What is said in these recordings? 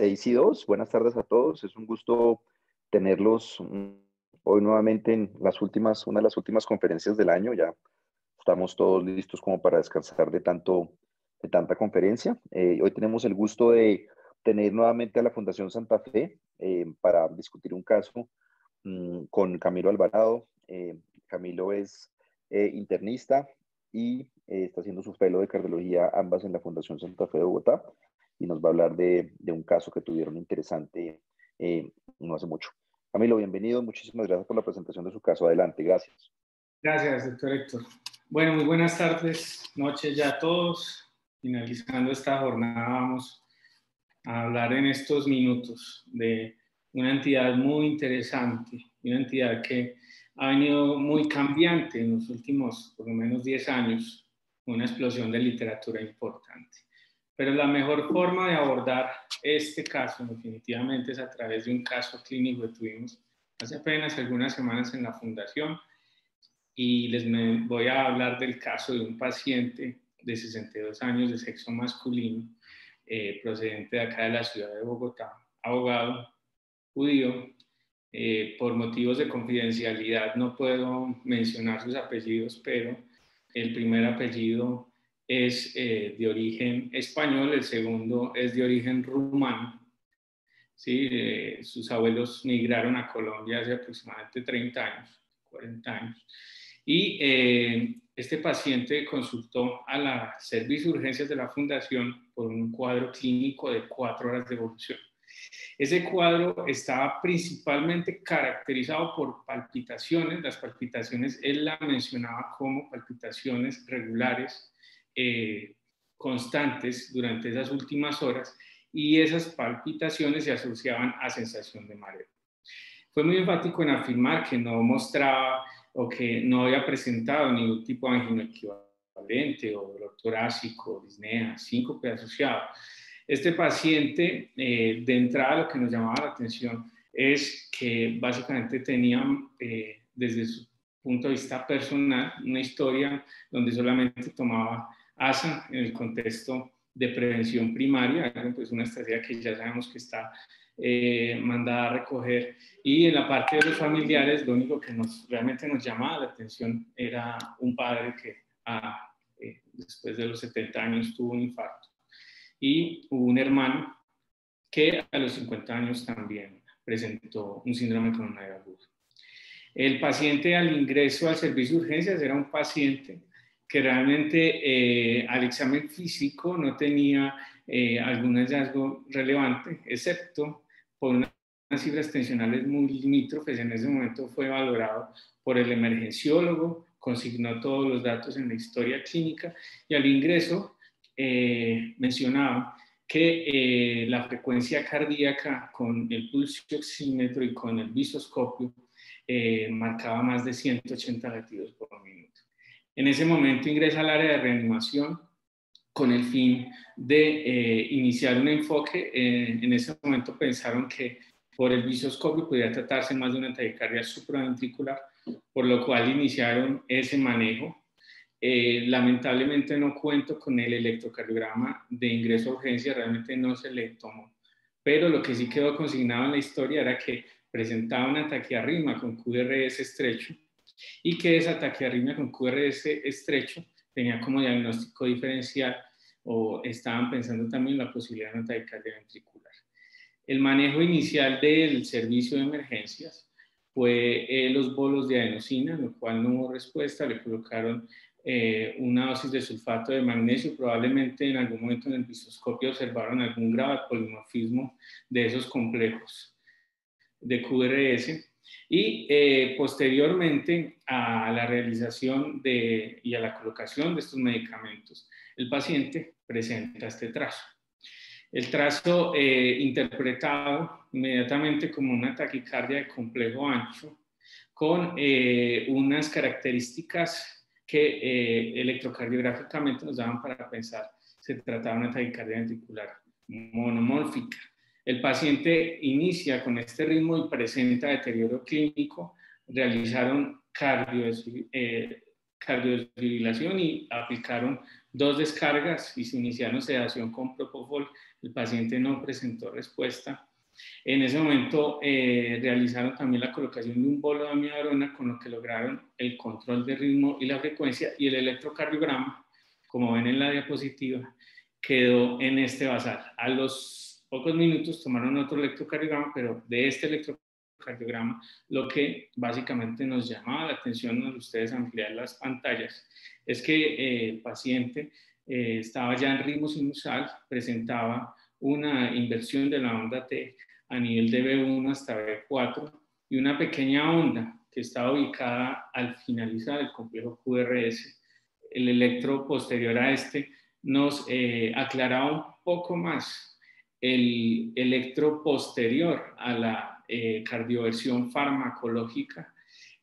6 y 2. Buenas tardes a todos. Es un gusto tenerlos hoy nuevamente en una de las últimas conferencias del año. Ya estamos todos listos como para descansar de tanta conferencia. Hoy tenemos el gusto de tener nuevamente a la Fundación Santa Fe para discutir un caso con Camilo Alvarado. Camilo es internista y está haciendo su fellow de cardiología, ambas en la Fundación Santa Fe de Bogotá, y nos va a hablar de un caso que tuvieron interesante no hace mucho. Camilo, bienvenido. Muchísimas gracias por la presentación de su caso. Adelante, gracias. Gracias, doctor Héctor. Bueno, muy buenas tardes, noches ya a todos. Finalizando esta jornada, vamos a hablar en estos minutos de una entidad muy interesante, una entidad que ha venido muy cambiante en los últimos, por lo menos 10 años, una explosión de literatura importante. Pero la mejor forma de abordar este caso, definitivamente, es a través de un caso clínico que tuvimos hace apenas algunas semanas en la Fundación, y voy a hablar del caso de un paciente de 62 años de sexo masculino, procedente de acá de la ciudad de Bogotá, abogado judío. Por motivos de confidencialidad no puedo mencionar sus apellidos, pero el primer apellido es de origen español, el segundo es de origen rumano. ¿Sí? Sus abuelos migraron a Colombia hace aproximadamente 30 años, 40 años. Y este paciente consultó a la servicio de urgencias de la Fundación por un cuadro clínico de 4 horas de evolución. Ese cuadro estaba principalmente caracterizado por palpitaciones. Las palpitaciones él la mencionaba como palpitaciones regulares, constantes durante esas últimas horas, y esas palpitaciones se asociaban a sensación de mareo. Fue muy enfático en afirmar que no mostraba o que no había presentado ningún tipo de angina equivalente o dolor torácico, disnea, síncope asociado. Este paciente, de entrada, lo que nos llamaba la atención es que básicamente tenía, desde su punto de vista personal, una historia donde solamente tomaba ASA en el contexto de prevención primaria, pues una estrategia que ya sabemos que está mandada a recoger, y en la parte de los familiares lo único que realmente nos llamaba la atención era un padre que después de los 70 años tuvo un infarto, y un hermano que a los 50 años también presentó un síndrome coronario agudo. El paciente al ingreso al servicio de urgencias era un paciente que realmente al examen físico no tenía algún hallazgo relevante, excepto por unas cifras tensionales muy limítrofes. En ese momento fue valorado por el emergenciólogo, consignó todos los datos en la historia clínica, y al ingreso mencionaba que la frecuencia cardíaca con el pulso oxímetro y con el visoscopio marcaba más de 180 latidos por minuto. En ese momento ingresa al área de reanimación con el fin de iniciar un enfoque. En ese momento pensaron que por el visoscopio podría tratarse más de una taquicardia supraventricular, por lo cual iniciaron ese manejo. Lamentablemente no cuento con el electrocardiograma de ingreso a urgencia, realmente no se le tomó, pero lo que sí quedó consignado en la historia era que presentaba una taquiarritmia con QRS estrecho, y que esa taquiarritmia con QRS estrecho tenía como diagnóstico diferencial, o estaban pensando también en la posibilidad de una taquicardia ventricular. El manejo inicial del servicio de emergencias fue los bolos de adenosina, en lo cual no hubo respuesta. Le colocaron una dosis de sulfato de magnesio. Probablemente en algún momento en el visoscopio observaron algún grado de polimorfismo de esos complejos de QRS. Y posteriormente a la realización y a la colocación de estos medicamentos, el paciente presenta este trazo. El trazo interpretado inmediatamente como una taquicardia de complejo ancho, con unas características que electrocardiográficamente nos daban para pensar se trataba de una taquicardia ventricular monomórfica. El paciente inicia con este ritmo y presenta deterioro clínico. Realizaron cardiodesfibrilación y aplicaron 2 descargas y se iniciaron sedación con propofol el paciente no presentó respuesta. En ese momento realizaron también la colocación de un bolo de amiodarona, con lo que lograron el control de ritmo y la frecuencia, y el electrocardiograma, como ven en la diapositiva, quedó en este basal. A los pocos minutos tomaron otro electrocardiograma, pero de este electrocardiograma, lo que básicamente nos llamaba la atención, a ustedes ampliar las pantallas, es que el paciente estaba ya en ritmo sinusal, presentaba una inversión de la onda T a nivel de B1 hasta B4 y una pequeña onda que estaba ubicada al finalizar el complejo QRS. El electro posterior a este nos aclaraba un poco más el electro posterior a la cardioversión farmacológica.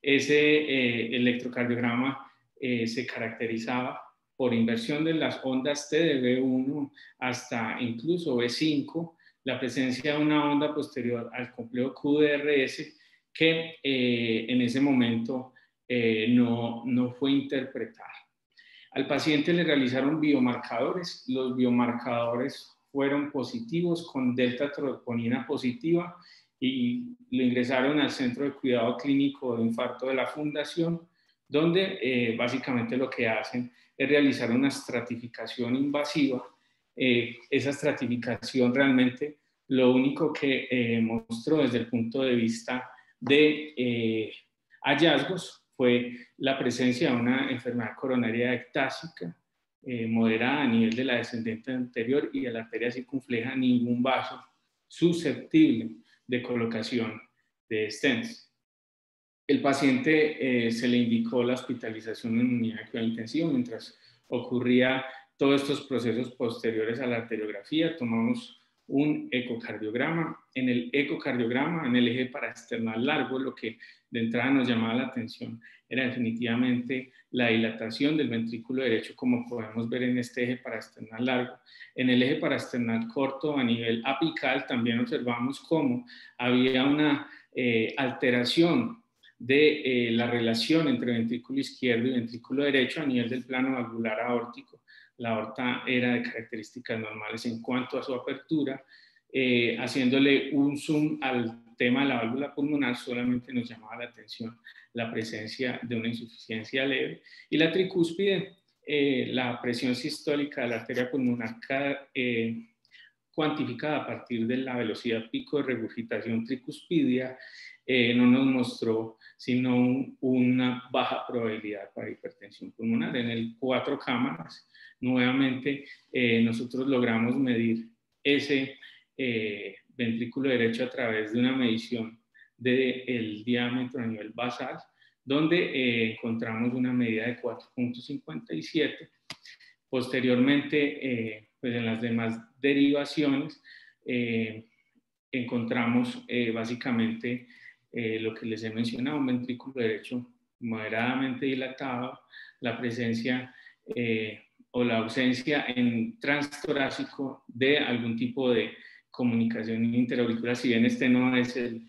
Ese electrocardiograma se caracterizaba por inversión de las ondas T de B1 hasta incluso B5, la presencia de una onda posterior al complejo QRS que en ese momento no fue interpretada. Al paciente le realizaron biomarcadores. Los biomarcadores fueron positivos con delta-troponina positiva y lo ingresaron al Centro de Cuidado Clínico de Infarto de la Fundación, donde básicamente lo que hacen es realizar una estratificación invasiva. Esa estratificación realmente lo único que mostró desde el punto de vista de hallazgos fue la presencia de una enfermedad coronaria ectásica moderada a nivel de la descendente anterior y de la arteria circunfleja, ningún vaso susceptible de colocación de stents. El paciente se le indicó la hospitalización en unidad de cuidado intensivo mientras ocurría todos estos procesos posteriores a la arteriografía. Tomamos un ecocardiograma. En el ecocardiograma, en el eje paraesternal largo, lo que de entrada nos llamaba la atención era definitivamente la dilatación del ventrículo derecho, como podemos ver en este eje paraesternal largo. En el eje paraesternal corto, a nivel apical, también observamos cómo había una alteración de la relación entre ventrículo izquierdo y ventrículo derecho a nivel del plano valvular aórtico. La aorta era de características normales en cuanto a su apertura. Haciéndole un zoom al tema de la válvula pulmonar, solamente nos llamaba la atención la presencia de una insuficiencia leve. Y la tricúspide, la presión sistólica de la arteria pulmonar cuantificada a partir de la velocidad pico de regurgitación tricuspidia, no nos mostró sino una baja probabilidad para hipertensión pulmonar. En el 4 cámaras, nuevamente, nosotros logramos medir ese ventrículo derecho a través de una medición del diámetro a nivel basal, donde encontramos una medida de 4.57. Posteriormente, pues en las demás derivaciones, encontramos básicamente lo que les he mencionado, un ventrículo derecho moderadamente dilatado, la presencia o la ausencia en transtorácico de algún tipo de comunicación interauricular. Si bien este no es el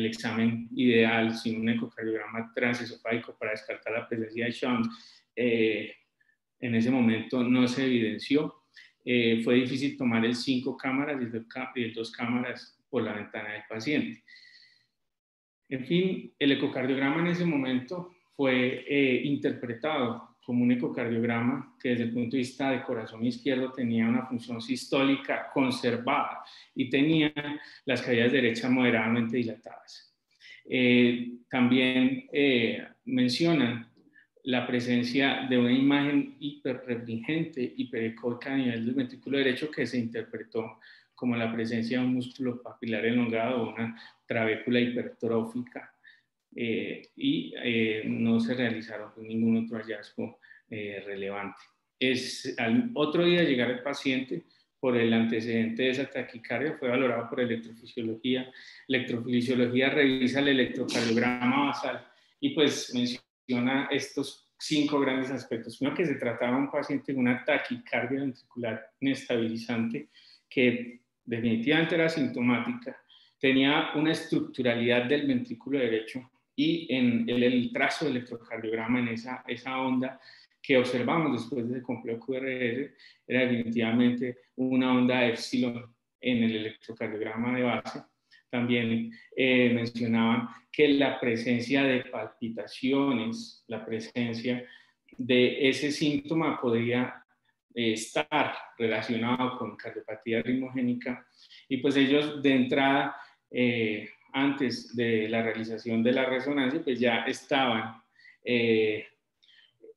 examen ideal, sino un ecocardiograma transesofágico para descartar la presencia de shunt, en ese momento no se evidenció. Fue difícil tomar el 5 cámaras y el 2 cámaras por la ventana del paciente. En fin, el ecocardiograma en ese momento fue interpretado como un ecocardiograma que desde el punto de vista de corazón izquierdo tenía una función sistólica conservada y tenía las cavidades derechas moderadamente dilatadas. También mencionan la presencia de una imagen hiperrefringente, hiperecoica a nivel del ventrículo derecho que se interpretó como la presencia de un músculo papilar elongado o una trabécula hipertrófica y no se realizaron ningún otro hallazgo relevante. Al otro día de llegar el paciente por el antecedente de esa taquicardia, fue valorado por electrofisiología. Electrofisiología revisa el electrocardiograma basal y pues menciona estos 5 grandes aspectos. Primero, que se trataba de un paciente con una taquicardia ventricular inestabilizante que definitivamente era sintomática, tenía una estructuralidad del ventrículo derecho y en el trazo del electrocardiograma, en esa onda que observamos después del complejo QRS, era definitivamente una onda epsilon en el electrocardiograma de base. También mencionaban que la presencia de palpitaciones, la presencia de ese síntoma podría estar relacionado con cardiopatía ritmogénica, y pues ellos de entrada, antes de la realización de la resonancia, pues ya estaban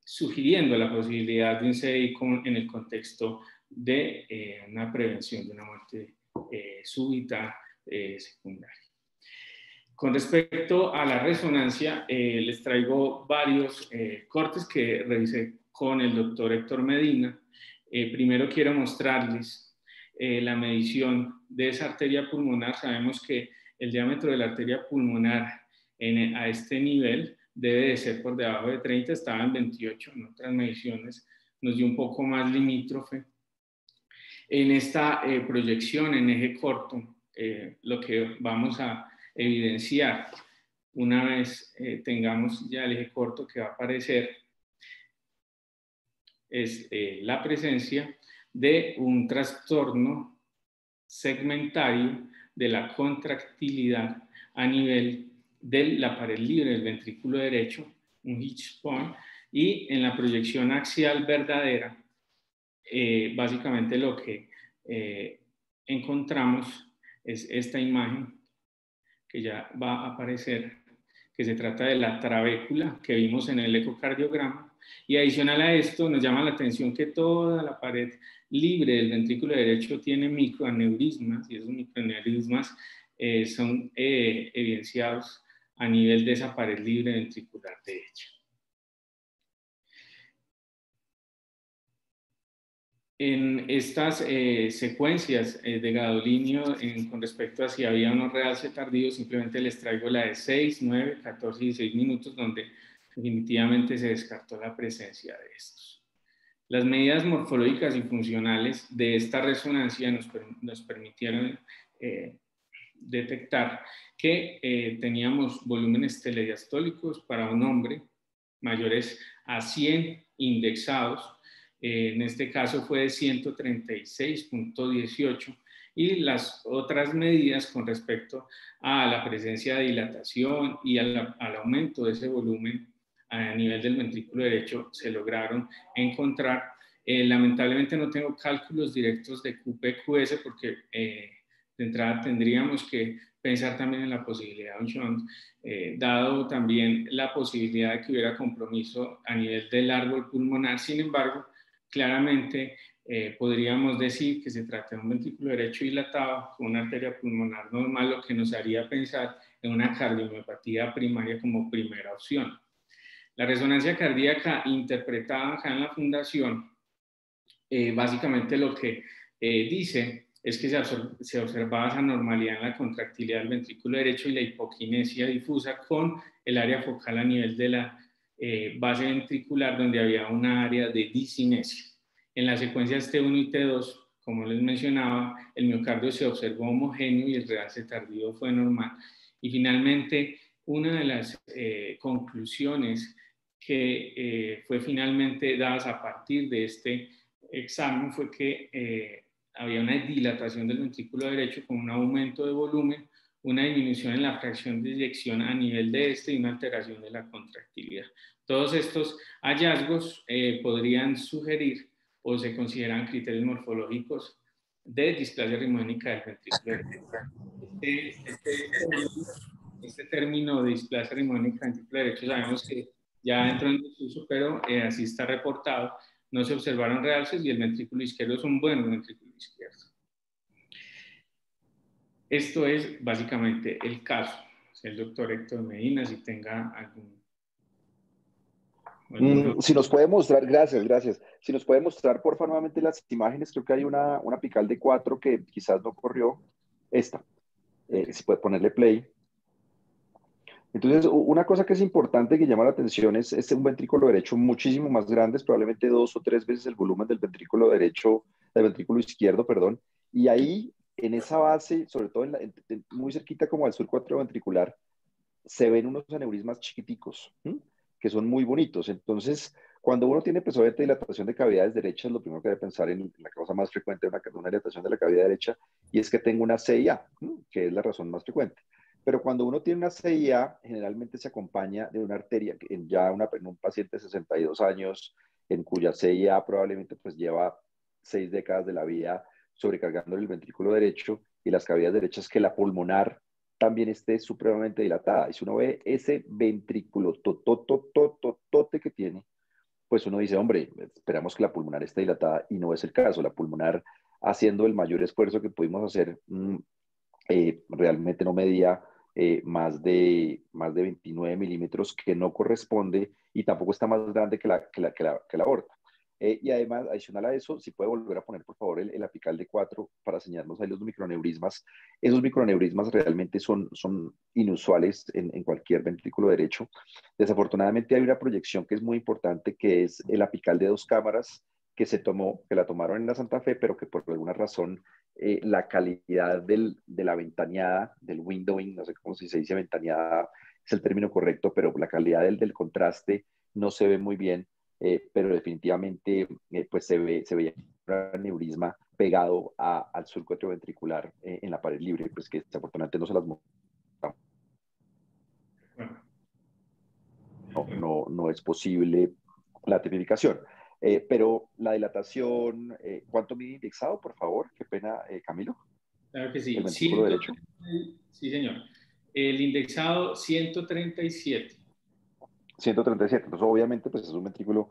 sugiriendo la posibilidad de un CDI en el contexto de una prevención de una muerte súbita secundaria. Con respecto a la resonancia, les traigo varios cortes que revisé con el doctor Héctor Medina. Primero quiero mostrarles la medición de esa arteria pulmonar. Sabemos que el diámetro de la arteria pulmonar a este nivel debe de ser por debajo de 30, estaba en 28, en otras mediciones nos dio un poco más limítrofe. En esta proyección en eje corto, lo que vamos a evidenciar una vez tengamos ya el eje corto que va a aparecer es la presencia de un trastorno segmentario de la contractilidad a nivel de la pared libre del ventrículo derecho, un hitch point, y en la proyección axial verdadera, básicamente lo que encontramos es esta imagen que ya va a aparecer, que se trata de la trabécula que vimos en el ecocardiograma, y adicional a esto nos llama la atención que toda la pared libre del ventrículo derecho tiene microaneurismas, y esos microaneurismas son evidenciados a nivel de esa pared libre ventricular derecha. En estas secuencias de gadolinio con respecto a si había unos realce tardíos, simplemente les traigo la de 6, 9, 14 y 16 minutos, donde definitivamente se descartó la presencia de estos. Las medidas morfológicas y funcionales de esta resonancia nos permitieron detectar que teníamos volúmenes telediastólicos para un hombre mayores a 100 indexados. En este caso fue de 136.18, y las otras medidas con respecto a la presencia de dilatación y al aumento de ese volumen a nivel del ventrículo derecho se lograron encontrar. Lamentablemente no tengo cálculos directos de QPQS porque de entrada tendríamos que pensar también en la posibilidad de un shunt, dado también la posibilidad de que hubiera compromiso a nivel del árbol pulmonar. Sin embargo, claramente podríamos decir que se trata de un ventrículo derecho dilatado con una arteria pulmonar normal, lo que nos haría pensar en una cardiomiopatía primaria como primera opción. La resonancia cardíaca interpretada acá en la fundación, básicamente lo que dice es que se observaba esa normalidad en la contractilidad del ventrículo derecho y la hipoquinesia difusa con el área focal a nivel de la base ventricular, donde había una área de disinesia. En las secuencias T1 y T2, como les mencionaba, el miocardio se observó homogéneo y el realce tardío fue normal. Y finalmente, una de las conclusiones que fue finalmente dadas a partir de este examen fue que había una dilatación del ventrículo derecho con un aumento de volumen, una disminución en la fracción de eyección a nivel de este y una alteración de la contractilidad. Todos estos hallazgos podrían sugerir o se consideran criterios morfológicos de displasia ritmogénica del ventrículo derecho. Este término de displasia ritmogénica del ventrículo derecho sabemos que ya entró en desuso, pero así está reportado. No se observaron realces y el ventrículo izquierdo es un buen ventrículo izquierdo. Esto es básicamente el caso. El doctor Héctor Medina, si tenga algún... Si nos puede mostrar, gracias. Si nos puede mostrar, por favor, nuevamente las imágenes. Creo que hay una apical de 4 que quizás no corrió. Esta. Si puede ponerle play. Entonces, una cosa que es importante que llama la atención es un ventrículo derecho muchísimo más grande, es probablemente 2 o 3 veces el volumen del ventrículo derecho, del ventrículo izquierdo, perdón. Y ahí, en esa base, sobre todo muy cerquita como al surco atrioventricular, se ven unos aneurismas chiquiticos, ¿sí? Que son muy bonitos. Entonces, Cuando uno tiene, pues obviamente, dilatación de cavidades derechas, lo primero que debe pensar en la causa más frecuente de una dilatación de la cavidad derecha, y es que tengo una CIA, que es la razón más frecuente. Pero cuando uno tiene una CIA, generalmente se acompaña de una arteria, en un paciente de 62 años, en cuya CIA probablemente pues lleva 6 décadas de la vida sobrecargando el ventrículo derecho y las cavidades derechas, que la pulmonar también esté supremamente dilatada. Y si uno ve ese ventrículo tototototote que tiene, pues uno dice, hombre, esperamos que la pulmonar esté dilatada, y no es el caso. La pulmonar, haciendo el mayor esfuerzo que pudimos hacer, realmente no medía más de 29 milímetros, que no corresponde, y tampoco está más grande que la aorta. Y además, adicional a eso, si puede volver a poner, por favor, el apical de 4 para señalarnos ahí los microneurismas. Esos microneurismas realmente son inusuales en cualquier ventrículo derecho. Desafortunadamente hay una proyección que es muy importante, que es el apical de 2 cámaras, que la tomaron en la Santa Fe, pero que por alguna razón la calidad de la ventaneada, del windowing, no sé cómo se dice ventaneada, es el término correcto, pero la calidad del contraste no se ve muy bien, pero definitivamente pues se veía un aneurisma pegado al surco atrioventricular en la pared libre, pues que desafortunadamente no se las mostramos. Bueno, No es posible la tipificación. Pero la dilatación, ¿cuánto mide indexado, por favor? Qué pena, Camilo. claro que El sí. ventrículo derecho. Sí, señor. El indexado 137, 137. Entonces, obviamente, pues es un ventrículo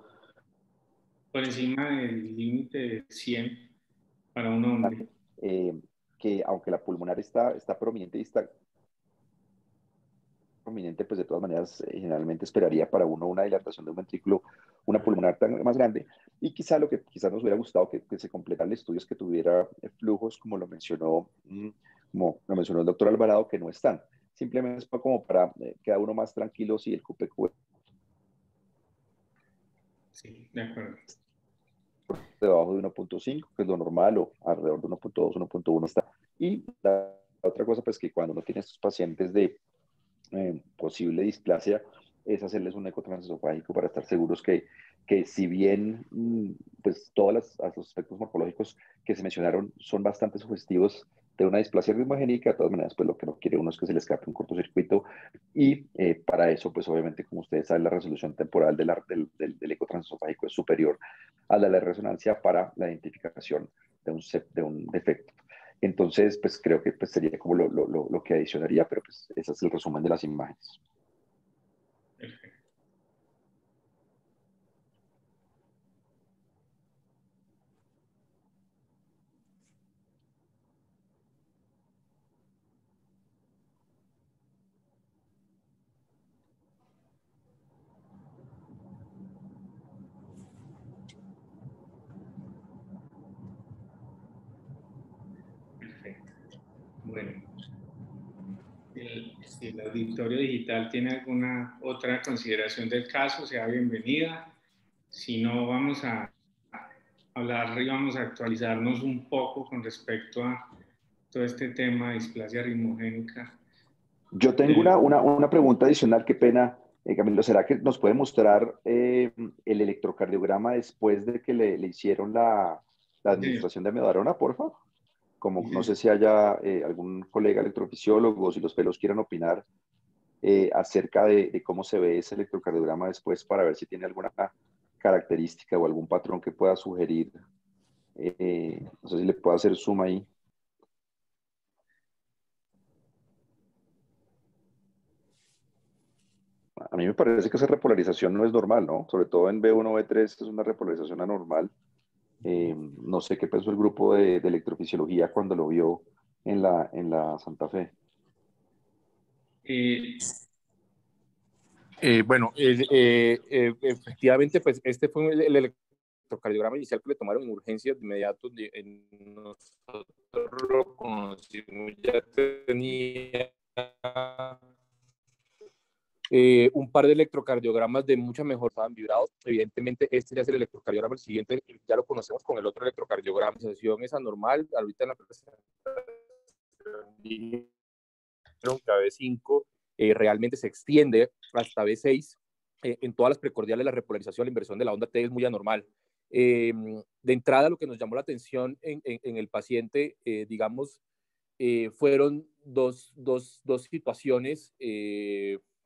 por encima del límite de 100 para un hombre. eh, que, aunque la pulmonar está prominente y está prominente, pues de todas maneras, generalmente esperaría para uno una dilatación de un ventrículo, una pulmonar más grande. Y quizá lo que quizás nos hubiera gustado que se completaran estudios que tuviera flujos, como lo mencionó el doctor Alvarado, que no están. Simplemente es como para quedar uno más tranquilo si el QPQ Sí, de acuerdo. debajo de 1.5, que es lo normal, o alrededor de 1.2, 1.1 está. Y la otra cosa, pues que cuando uno tiene estos pacientes de posible displasia, es hacerles un eco transesofágico para estar seguros que si bien pues todos los aspectos morfológicos que se mencionaron son bastante sugestivos de una displasia ritmogénica, de todas maneras, pues lo que no quiere uno es que se le escape un cortocircuito, y para eso, pues obviamente, como ustedes saben, la resolución temporal del eco transesofágico es superior a la de la resonancia para la identificación de un defecto. Entonces, pues creo que pues, sería como lo que adicionaría, pero pues ese es el resumen de las imágenes. Perfecto. Perfecto. Bueno, si el auditorio digital tiene alguna otra consideración del caso, sea bienvenida. Si no, vamos a hablar y vamos a actualizarnos un poco con respecto a todo este tema de displasia ritmogénica. Yo tengo una pregunta adicional, qué pena, Camilo. ¿Será que nos puede mostrar el electrocardiograma después de que le hicieron la Sí, señor. administración de amiodarona, por favor? Como Sí, no sé señor. si haya algún colega electrofisiólogo o si los pelos quieran opinar acerca de cómo se ve ese electrocardiograma después, para ver si tiene alguna característica o algún patrón que pueda sugerir. No sé si le puedo hacer zoom ahí. A mí me parece que esa repolarización no es normal, ¿no? Sobre todo en B1, B3 es una repolarización anormal. No sé qué pensó el grupo de electrofisiología cuando lo vio en la Santa Fe. Eh, Bueno, efectivamente, pues este fue el electrocardiograma inicial que le tomaron en urgencias de inmediato. Nosotros lo conocimos, ya tenía un par de electrocardiogramas de mucha mejor, estaban vibrados. Evidentemente, este ya es el electrocardiograma, el siguiente ya lo conocemos con el otro electrocardiograma. La sensación es anormal, ahorita en la presentación que B5 realmente se extiende hasta B6. en todas las precordiales la repolarización, la inversión de la onda T es muy anormal. De entrada, lo que nos llamó la atención en el paciente, digamos, fueron dos situaciones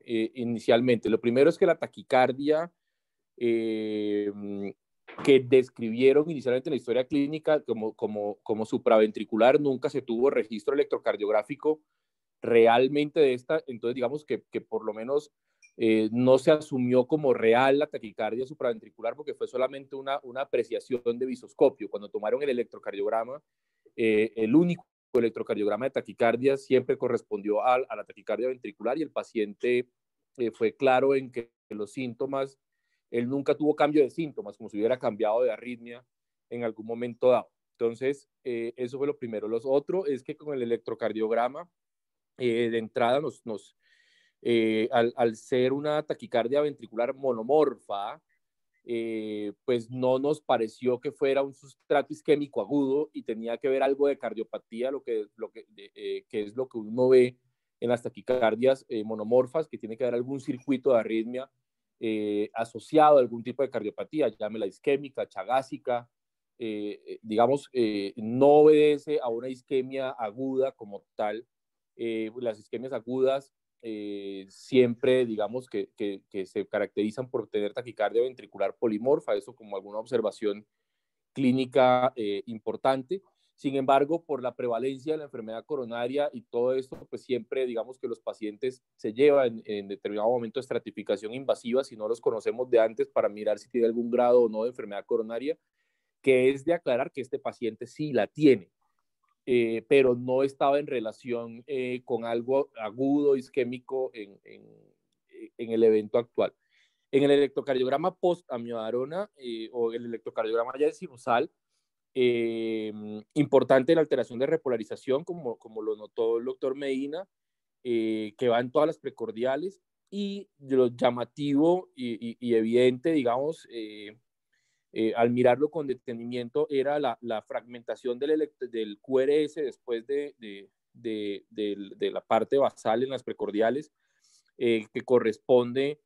inicialmente. Lo primero es que la taquicardia que describieron inicialmente en la historia clínica como supraventricular, nunca se tuvo registro electrocardiográfico realmente de esta, entonces digamos que por lo menos no se asumió como real la taquicardia supraventricular porque fue solamente una apreciación de visoscopio. Cuando tomaron el electrocardiograma, el único electrocardiograma de taquicardia siempre correspondió a la taquicardia ventricular y el paciente fue claro en que los síntomas, él nunca tuvo cambio de síntomas, como si hubiera cambiado de arritmia en algún momento dado. Entonces, eso fue lo primero. Lo otro es que con el electrocardiograma, de entrada al ser una taquicardia ventricular monomorfa, pues no nos pareció que fuera un sustrato isquémico agudo y tenía que ver algo de cardiopatía, que es lo que uno ve en las taquicardias monomorfas, que tiene que haber algún circuito de arritmia asociado a algún tipo de cardiopatía, llámela isquémica, chagásica, digamos, no obedece a una isquemia aguda como tal. Las isquemias agudas siempre, digamos, que se caracterizan por tener taquicardia ventricular polimorfa, eso como alguna observación clínica importante. Sin embargo, por la prevalencia de la enfermedad coronaria y todo esto, pues siempre, digamos, que los pacientes se llevan en determinado momento de estratificación invasiva, si no los conocemos de antes, para mirar si tiene algún grado o no de enfermedad coronaria, que es de aclarar que este paciente sí la tiene. Pero no estaba en relación con algo agudo isquémico en el evento actual. En el electrocardiograma post-amiodarona o el electrocardiograma ya de sinusal, importante la alteración de repolarización, como lo notó el doctor Medina, que va en todas las precordiales, y lo llamativo y evidente, digamos, al mirarlo con detenimiento, era la fragmentación del QRS después de la parte basal en las precordiales, que corresponde,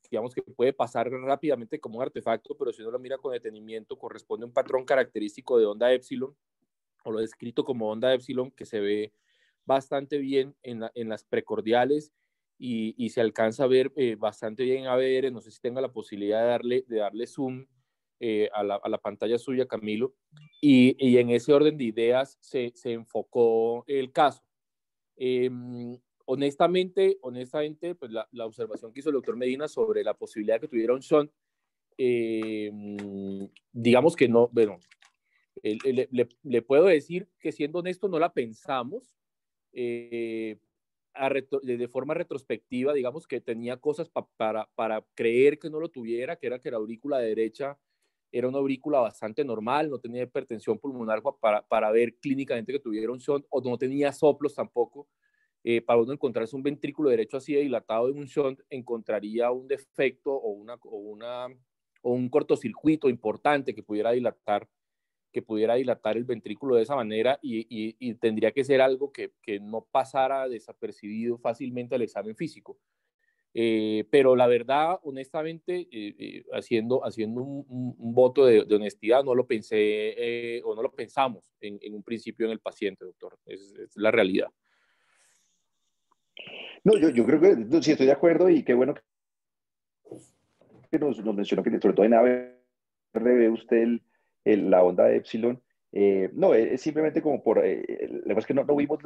digamos que puede pasar rápidamente como un artefacto, pero si uno lo mira con detenimiento, corresponde a un patrón característico de onda épsilon, o lo descrito como onda épsilon, que se ve bastante bien en las precordiales y se alcanza a ver bastante bien en ABR. No sé si tenga la posibilidad de darle zoom a la pantalla suya, Camilo. Y en ese orden de ideas se enfocó el caso. Honestamente, pues la observación que hizo el doctor Medina sobre la posibilidad de que tuviera un shunt, digamos que no, bueno, le puedo decir que siendo honesto no la pensamos. De forma retrospectiva, digamos que tenía cosas para creer que no lo tuviera, que era que la aurícula derecha era una aurícula bastante normal, no tenía hipertensión pulmonar para ver clínicamente que tuviera un shunt, o no tenía soplos tampoco. Para uno encontrarse un ventrículo derecho así de dilatado en un shunt, encontraría un defecto o un cortocircuito importante que pudiera dilatar el ventrículo de esa manera y tendría que ser algo que no pasara desapercibido fácilmente al examen físico. Pero la verdad, honestamente, haciendo un voto de honestidad, no lo pensé o no lo pensamos en un principio en el paciente, doctor. Es la realidad. No, yo creo que no, sí estoy de acuerdo y qué bueno que nos mencionó que sobre todo en ABR ve usted la onda de Epsilon. No, es simplemente como por, la verdad es que no vimos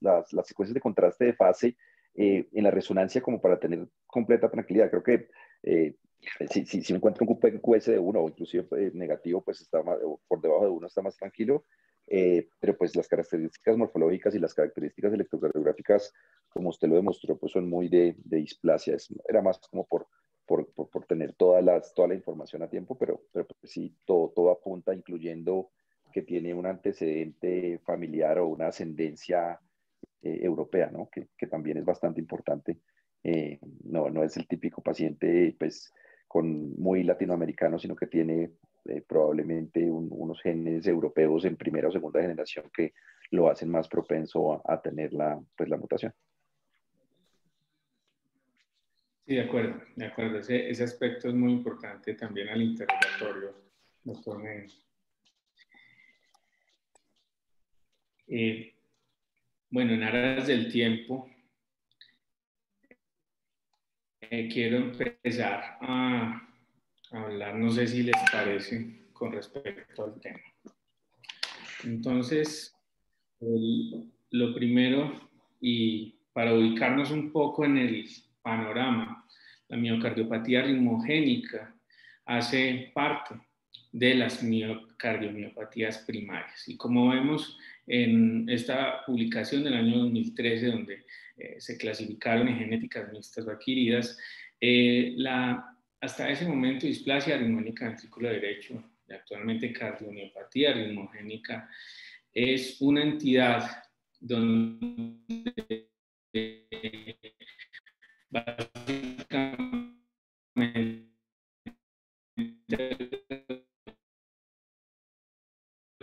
las secuencias de contraste de fase en la resonancia como para tener completa tranquilidad. Creo que si me encuentro un QS de 1 o inclusive negativo, pues está más, o por debajo de 1 está más tranquilo. Pero pues las características morfológicas y las características electrocardiográficas, como usted lo demostró, pues son muy de displasia. Era más como por tener toda la información a tiempo, pero pues sí, todo apunta, incluyendo que tiene un antecedente familiar o una ascendencia europea, ¿no? Que también es bastante importante. No es el típico paciente, pues, muy latinoamericano, sino que tiene probablemente unos genes europeos en primera o segunda generación que lo hacen más propenso a tener la mutación. Sí, de acuerdo, de acuerdo. Ese aspecto es muy importante también al interrogatorio, doctor Medina. Bueno, en aras del tiempo, quiero empezar a hablar, no sé si les parece, con respecto al tema. Entonces, lo primero, y para ubicarnos un poco en el panorama, la miocardiopatía ritmogénica hace parte de las miocardiopatías primarias. Y como vemos en esta publicación del año 2013, donde se clasificaron en genéticas mixtas o adquiridas, hasta ese momento displasia arritmogénica ventrículo derecho, y actualmente cardiomiopatía arritmogénica, es una entidad donde básicamente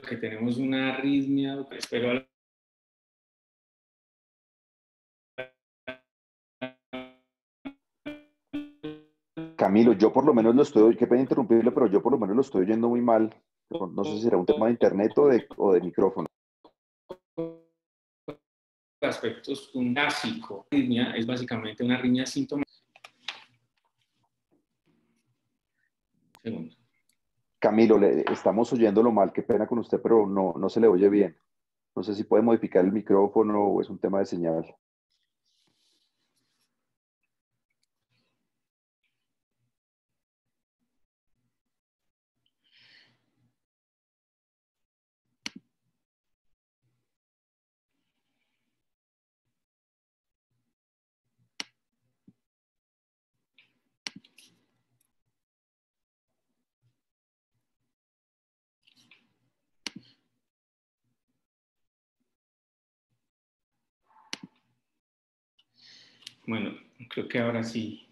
que tenemos una arritmia, pero Camilo, yo por lo menos lo estoy, qué pena interrumpirle, pero yo por lo menos lo estoy oyendo muy mal. No sé si será un tema de internet o de micrófono. aspectos, un básico. Arritmia es básicamente una arritmia sintomática. Segundo. Camilo, le estamos oyéndolo mal, qué pena con usted, pero no se le oye bien. No sé si puede modificar el micrófono o es un tema de señal. Bueno, creo que ahora sí.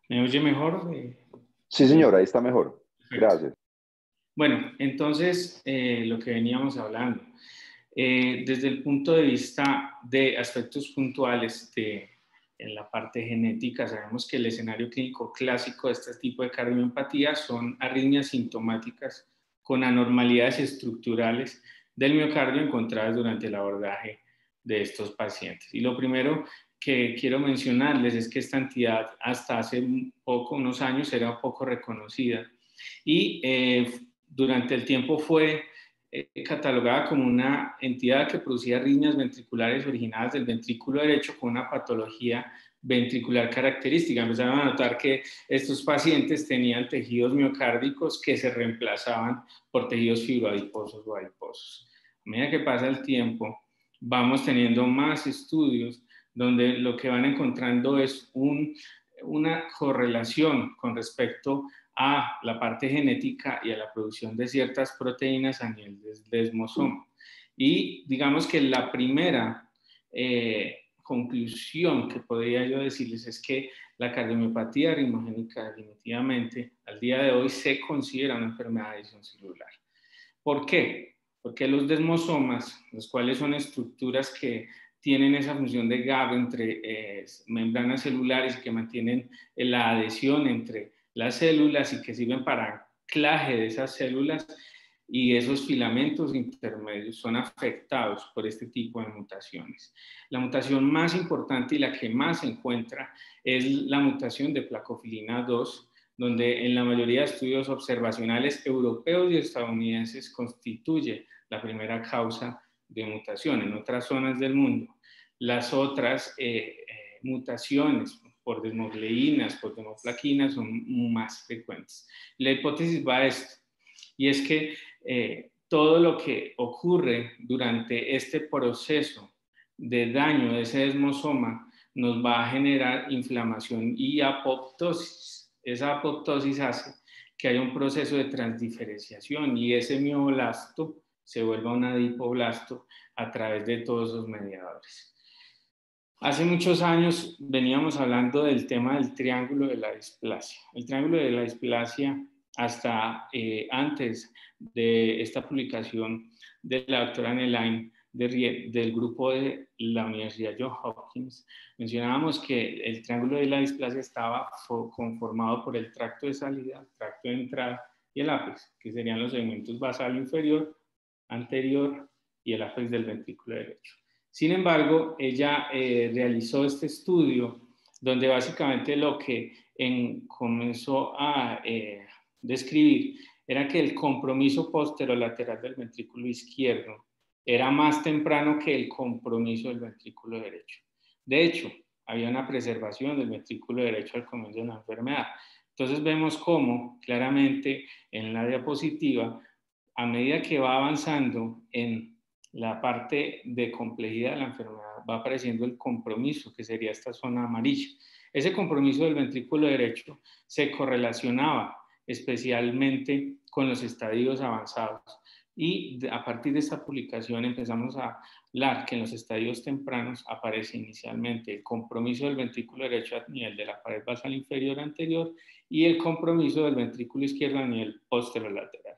¿Me oye mejor? Sí, señora, ahí está mejor. Gracias. Bueno, entonces, lo que veníamos hablando, desde el punto de vista de aspectos puntuales en la parte genética, sabemos que el escenario clínico clásico de este tipo de cardiomiopatía son arritmias sintomáticas con anormalidades estructurales del miocardio encontradas durante el abordaje de estos pacientes. Y lo primero que quiero mencionarles es que esta entidad hasta hace unos años, era poco reconocida y durante el tiempo fue catalogada como una entidad que producía arritmias ventriculares originadas del ventrículo derecho con una patología ventricular característica. Empezaron a notar que estos pacientes tenían tejidos miocárdicos que se reemplazaban por tejidos fibroadiposos o adiposos. A medida que pasa el tiempo, vamos teniendo más estudios donde lo que van encontrando es una correlación con respecto a la parte genética y a la producción de ciertas proteínas a nivel del desmosoma. Y digamos que la primera conclusión que podría yo decirles es que la cardiomiopatía ritmogénica definitivamente al día de hoy se considera una enfermedad de adhesión celular. ¿Por qué? Porque los desmosomas, los cuales son estructuras que tienen esa función de gap entre membranas celulares y que mantienen la adhesión entre las células y que sirven para anclaje de esas células, y esos filamentos intermedios son afectados por este tipo de mutaciones. La mutación más importante y la que más se encuentra es la mutación de placofilina 2, donde en la mayoría de estudios observacionales europeos y estadounidenses constituye la primera causa de mutación. En otras zonas del mundo, las otras mutaciones por desmogleínas, por desmoplaquinas son más frecuentes. La hipótesis va a esto, y es que todo lo que ocurre durante este proceso de daño de ese desmosoma nos va a generar inflamación y apoptosis. Esa apoptosis hace que haya un proceso de transdiferenciación y ese mioblasto se vuelva un adipoblasto a través de todos esos mediadores. Hace muchos años veníamos hablando del tema del triángulo de la displasia. El triángulo de la displasia, hasta antes de esta publicación de la doctora Nelain, del grupo de la Universidad Johns Hopkins, mencionábamos que el triángulo de la displasia estaba conformado por el tracto de salida, el tracto de entrada y el ápex, que serían los segmentos basal inferior, anterior y el ápex del ventrículo derecho. Sin embargo, ella realizó este estudio donde básicamente lo que comenzó a describir era que el compromiso posterolateral del ventrículo izquierdo era más temprano que el compromiso del ventrículo derecho. De hecho, había una preservación del ventrículo derecho al comienzo de la enfermedad. Entonces vemos cómo claramente en la diapositiva, a medida que va avanzando en la parte de complejidad de la enfermedad, va apareciendo el compromiso, que sería esta zona amarilla. Ese compromiso del ventrículo derecho se correlacionaba especialmente con los estadios avanzados. Y a partir de esta publicación empezamos a hablar que en los estadios tempranos aparece inicialmente el compromiso del ventrículo derecho a nivel de la pared basal inferior anterior y el compromiso del ventrículo izquierdo a nivel posterolateral.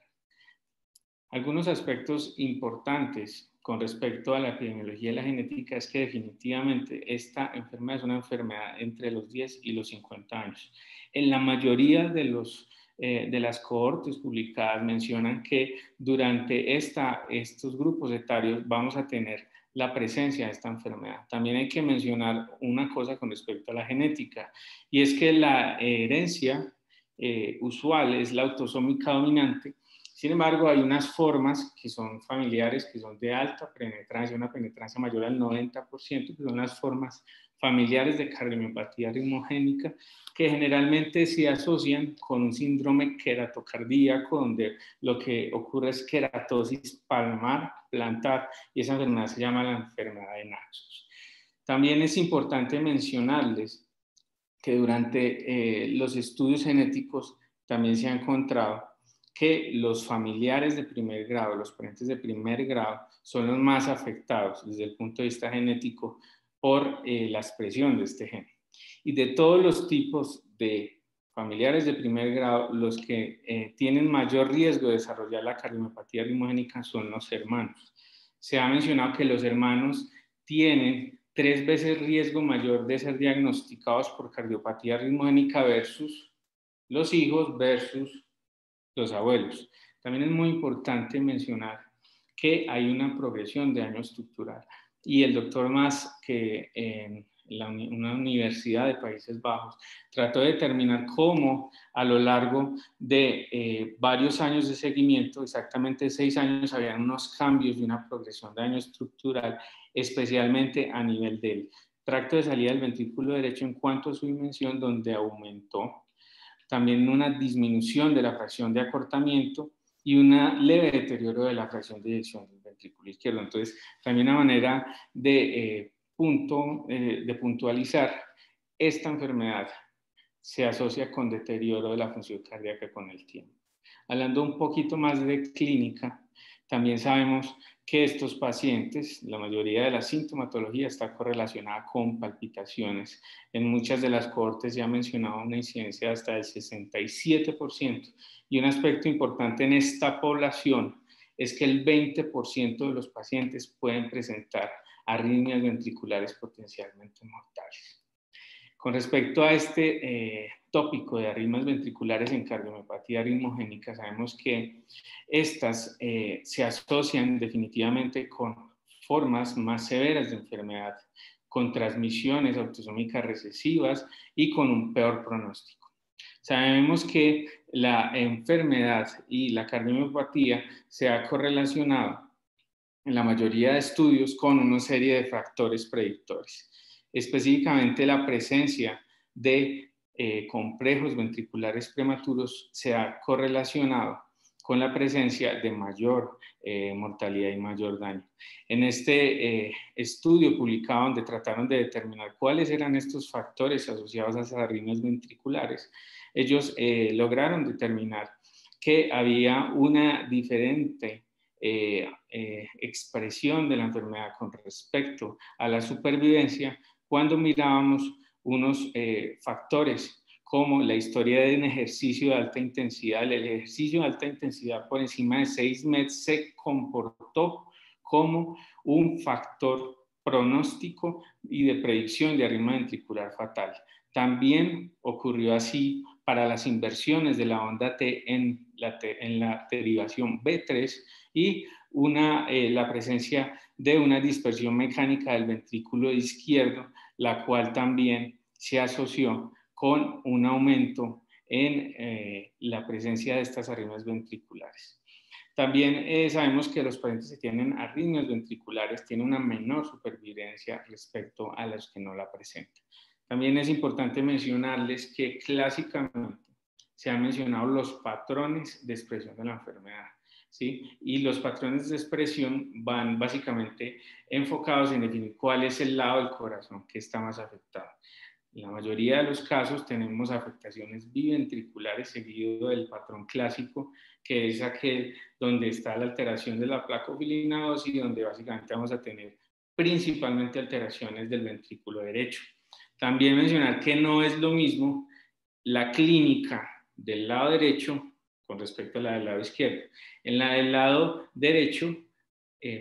Algunos aspectos importantes con respecto a la epidemiología y la genética es que definitivamente esta enfermedad es una enfermedad entre los 10 y los 50 años. En la mayoría de las cohortes publicadas mencionan que durante estos grupos etarios vamos a tener la presencia de esta enfermedad. También hay que mencionar una cosa con respecto a la genética, y es que la herencia usual es la autosómica dominante. Sin embargo, hay unas formas que son familiares, que son de alta penetrancia, una penetrancia mayor al 90%, que son las formas familiares de cardiomiopatía ritmogénica, que generalmente se asocian con un síndrome queratocardíaco, donde lo que ocurre es queratosis palmar, plantar, y esa enfermedad se llama la enfermedad de Naxos. También es importante mencionarles que durante los estudios genéticos también se ha encontrado que los familiares de primer grado, los parientes de primer grado, son los más afectados desde el punto de vista genético por la expresión de este gen. Y de todos los tipos de familiares de primer grado, los que tienen mayor riesgo de desarrollar la cardiomiopatía ritmogénica son los hermanos. Se ha mencionado que los hermanos tienen 3 veces riesgo mayor de ser diagnosticados por cardiopatía ritmogénica versus los hijos versus los abuelos. También es muy importante mencionar que hay una progresión de daño estructural, y el doctor Mas, que en una universidad de Países Bajos trató de determinar cómo a lo largo de varios años de seguimiento, exactamente 6 años, habían unos cambios y una progresión de daño estructural, especialmente a nivel del tracto de salida del ventrículo derecho en cuanto a su dimensión, donde aumentó. También una disminución de la fracción de acortamiento y un leve deterioro de la fracción de eyección del ventrículo izquierdo. Entonces, también una manera de puntualizar, esta enfermedad se asocia con deterioro de la función cardíaca con el tiempo. Hablando un poquito más de clínica, también sabemos que estos pacientes, la mayoría de la sintomatología está correlacionada con palpitaciones. En muchas de las cohortes ya he mencionado una incidencia hasta del 67%. Y un aspecto importante en esta población es que el 20% de los pacientes pueden presentar arritmias ventriculares potencialmente mortales. Con respecto a este tópico de arritmias ventriculares en cardiomiopatía ritmogénica, sabemos que estas se asocian definitivamente con formas más severas de enfermedad, con transmisiones autosómicas recesivas y con un peor pronóstico. Sabemos que la enfermedad y la cardiomiopatía se ha correlacionado en la mayoría de estudios con una serie de factores predictores. Específicamente la presencia de complejos ventriculares prematuros se ha correlacionado con la presencia de mayor mortalidad y mayor daño. En este estudio publicado, donde trataron de determinar cuáles eran estos factores asociados a esas arritmias ventriculares, ellos lograron determinar que había una diferente expresión de la enfermedad con respecto a la supervivencia cuando mirábamos unos factores como la historia de un ejercicio de alta intensidad. El ejercicio de alta intensidad por encima de 6 METs se comportó como un factor pronóstico y de predicción de arritmia ventricular fatal. También ocurrió así para las inversiones de la onda T en la derivación B3 y la presencia de una dispersión mecánica del ventrículo izquierdo, la cual también se asoció con un aumento en la presencia de estas arritmias ventriculares. También sabemos que los pacientes que tienen arritmias ventriculares tienen una menor supervivencia respecto a los que no la presentan. También es importante mencionarles que clásicamente se han mencionado los patrones de expresión de la enfermedad, ¿sí? Y los patrones de expresión van básicamente enfocados en definir cuál es el lado del corazón que está más afectado. En la mayoría de los casos tenemos afectaciones biventriculares seguido del patrón clásico, que es aquel donde está la alteración de la placofilina 2 y donde básicamente vamos a tener principalmente alteraciones del ventrículo derecho. También mencionar que no es lo mismo la clínica del lado derecho con respecto a la del lado izquierdo. En la del lado derecho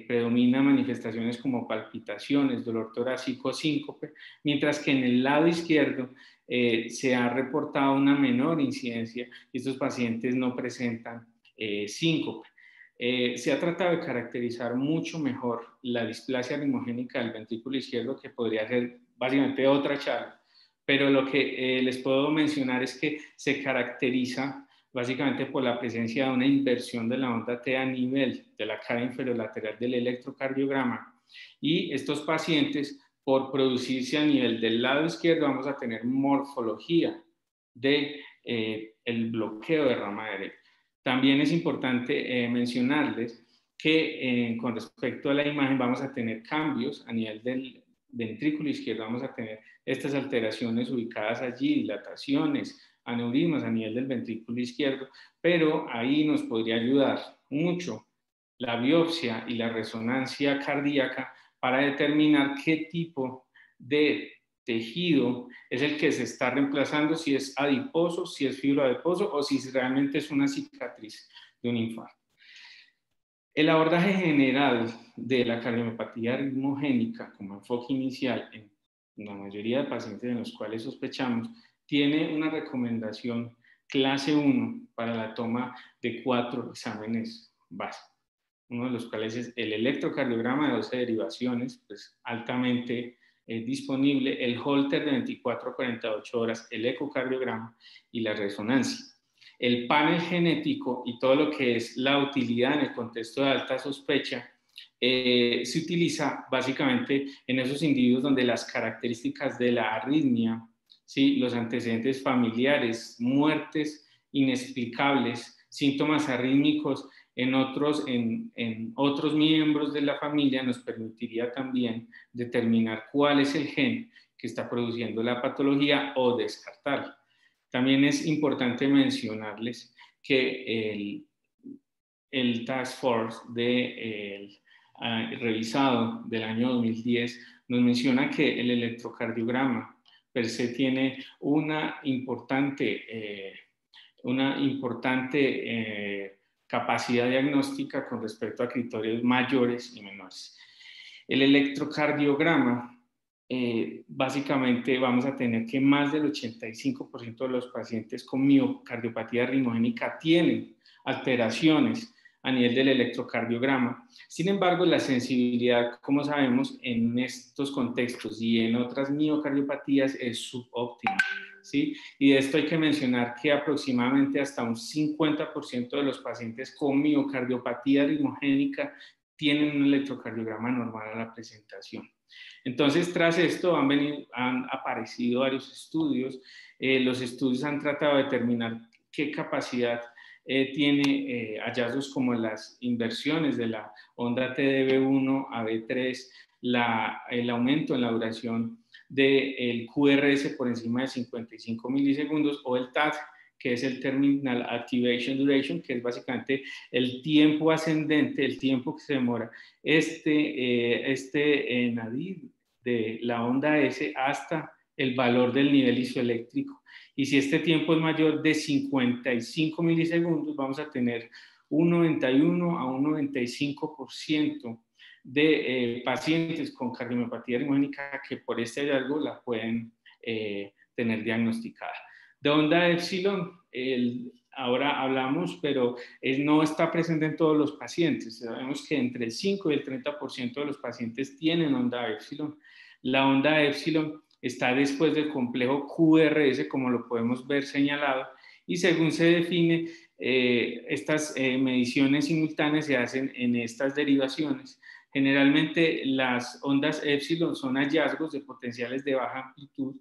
predomina manifestaciones como palpitaciones, dolor torácico, síncope, mientras que en el lado izquierdo se ha reportado una menor incidencia y estos pacientes no presentan síncope. Se ha tratado de caracterizar mucho mejor la displasia ritmogénica del ventrículo izquierdo, que podría ser básicamente otra charla, pero lo que les puedo mencionar es que se caracteriza básicamente por la presencia de una inversión de la onda T a nivel de la cara inferolateral del electrocardiograma, y estos pacientes, por producirse a nivel del lado izquierdo, vamos a tener morfología de el bloqueo de rama derecha. También es importante mencionarles que con respecto a la imagen vamos a tener cambios a nivel del ventrículo izquierdo, vamos a tener estas alteraciones ubicadas allí, dilataciones, aneurismas a nivel del ventrículo izquierdo, pero ahí nos podría ayudar mucho la biopsia y la resonancia cardíaca para determinar qué tipo de tejido es el que se está reemplazando, si es adiposo, si es fibroadiposo o si realmente es una cicatriz de un infarto. El abordaje general de la cardiomopatía ritmogénica como enfoque inicial en la mayoría de pacientes en los cuales sospechamos tiene una recomendación clase 1 para la toma de 4 exámenes básicos, uno de los cuales es el electrocardiograma de 12 derivaciones, pues altamente disponible, el Holter de 24 a 48 horas, el ecocardiograma y la resonancia. El panel genético y todo lo que es la utilidad en el contexto de alta sospecha se utiliza básicamente en esos individuos donde las características de la arritmia, ¿sí? Los antecedentes familiares, muertes inexplicables, síntomas arrítmicos en otros miembros de la familia nos permitiría también determinar cuál es el gen que está produciendo la patología o descartarlo. También es importante mencionarles que el Task Force revisado del año 2010 nos menciona que el electrocardiograma per se tiene una importante capacidad diagnóstica con respecto a criterios mayores y menores. El electrocardiograma, básicamente vamos a tener que más del 85% de los pacientes con miocardiopatía ritmogénica tienen alteraciones a nivel del electrocardiograma. Sin embargo, la sensibilidad, como sabemos, en estos contextos y en otras miocardiopatías es subóptima, ¿sí? Y de esto hay que mencionar que aproximadamente hasta un 50% de los pacientes con miocardiopatía ritmogénica tienen un electrocardiograma normal a la presentación. Entonces, tras esto han aparecido varios estudios. Los estudios han tratado de determinar qué capacidad tiene hallazgos como las inversiones de la onda T de B1 a B3, el aumento en la duración del QRS por encima de 55 milisegundos o el TAT, que es el Terminal Activation Duration, que es básicamente el tiempo ascendente, el tiempo que se demora nadir de la onda S hasta el valor del nivel isoeléctrico. Y si este tiempo es mayor de 55 milisegundos, vamos a tener un 91 a un 95% de pacientes con cardiomiopatía ritmogénica que por este hallazgo la pueden tener diagnosticada. De onda épsilon, ahora hablamos, pero no está presente en todos los pacientes. Sabemos que entre el 5 y el 30% de los pacientes tienen onda épsilon. La onda épsilon está después del complejo QRS, como lo podemos ver señalado, y según se define, estas mediciones simultáneas se hacen en estas derivaciones. Generalmente las ondas épsilon son hallazgos de potenciales de baja amplitud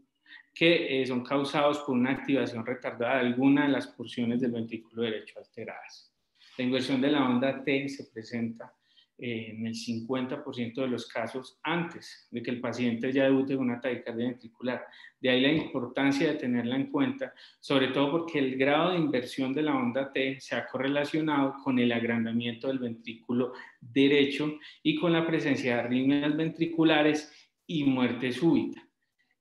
que son causados por una activación retardada de alguna de las porciones del ventrículo derecho alteradas. La inversión de la onda T se presenta en el 50% de los casos antes de que el paciente ya debute con una taquicardia ventricular. De ahí la importancia de tenerla en cuenta, sobre todo porque el grado de inversión de la onda T se ha correlacionado con el agrandamiento del ventrículo derecho y con la presencia de arritmias ventriculares y muerte súbita.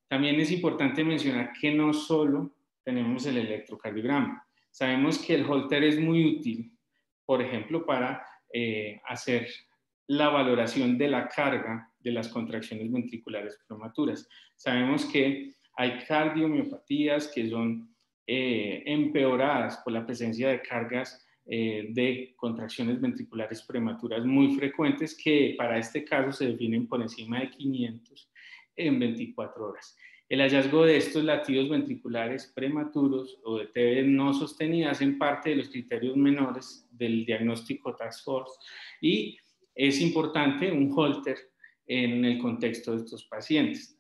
También es importante mencionar que no solo tenemos el electrocardiograma. Sabemos que el Holter es muy útil, por ejemplo, para hacer la valoración de la carga de las contracciones ventriculares prematuras. Sabemos que hay cardiomiopatías que son empeoradas por la presencia de cargas de contracciones ventriculares prematuras muy frecuentes que para este caso se definen por encima de 500 en 24 horas. El hallazgo de estos latidos ventriculares prematuros o de TB no sostenidas hacen parte de los criterios menores del diagnóstico Task Force y es importante un Holter en el contexto de estos pacientes.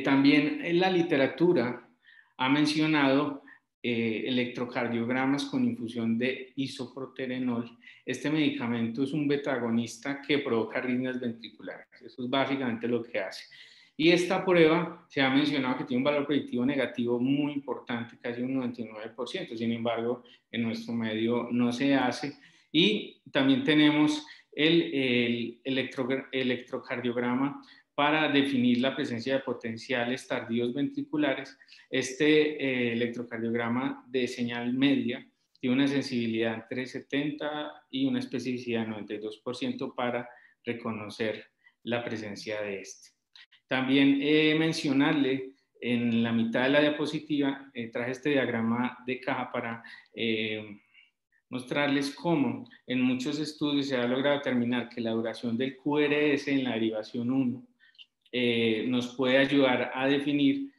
También en la literatura ha mencionado electrocardiogramas con infusión de isoproterenol. Este medicamento es un beta-agonista que provoca arritmias ventriculares. Eso es básicamente lo que hace. Y esta prueba se ha mencionado que tiene un valor predictivo negativo muy importante, casi un 99%. Sin embargo, en nuestro medio no se hace. Y también tenemos el electrocardiograma para definir la presencia de potenciales tardíos ventriculares. Este electrocardiograma de señal media tiene una sensibilidad entre 70 y una especificidad de 92% para reconocer la presencia de este. También mencionarle en la mitad de la diapositiva, traje este diagrama de caja para mostrarles cómo en muchos estudios se ha logrado determinar que la duración del QRS en la derivación 1 nos puede ayudar a definir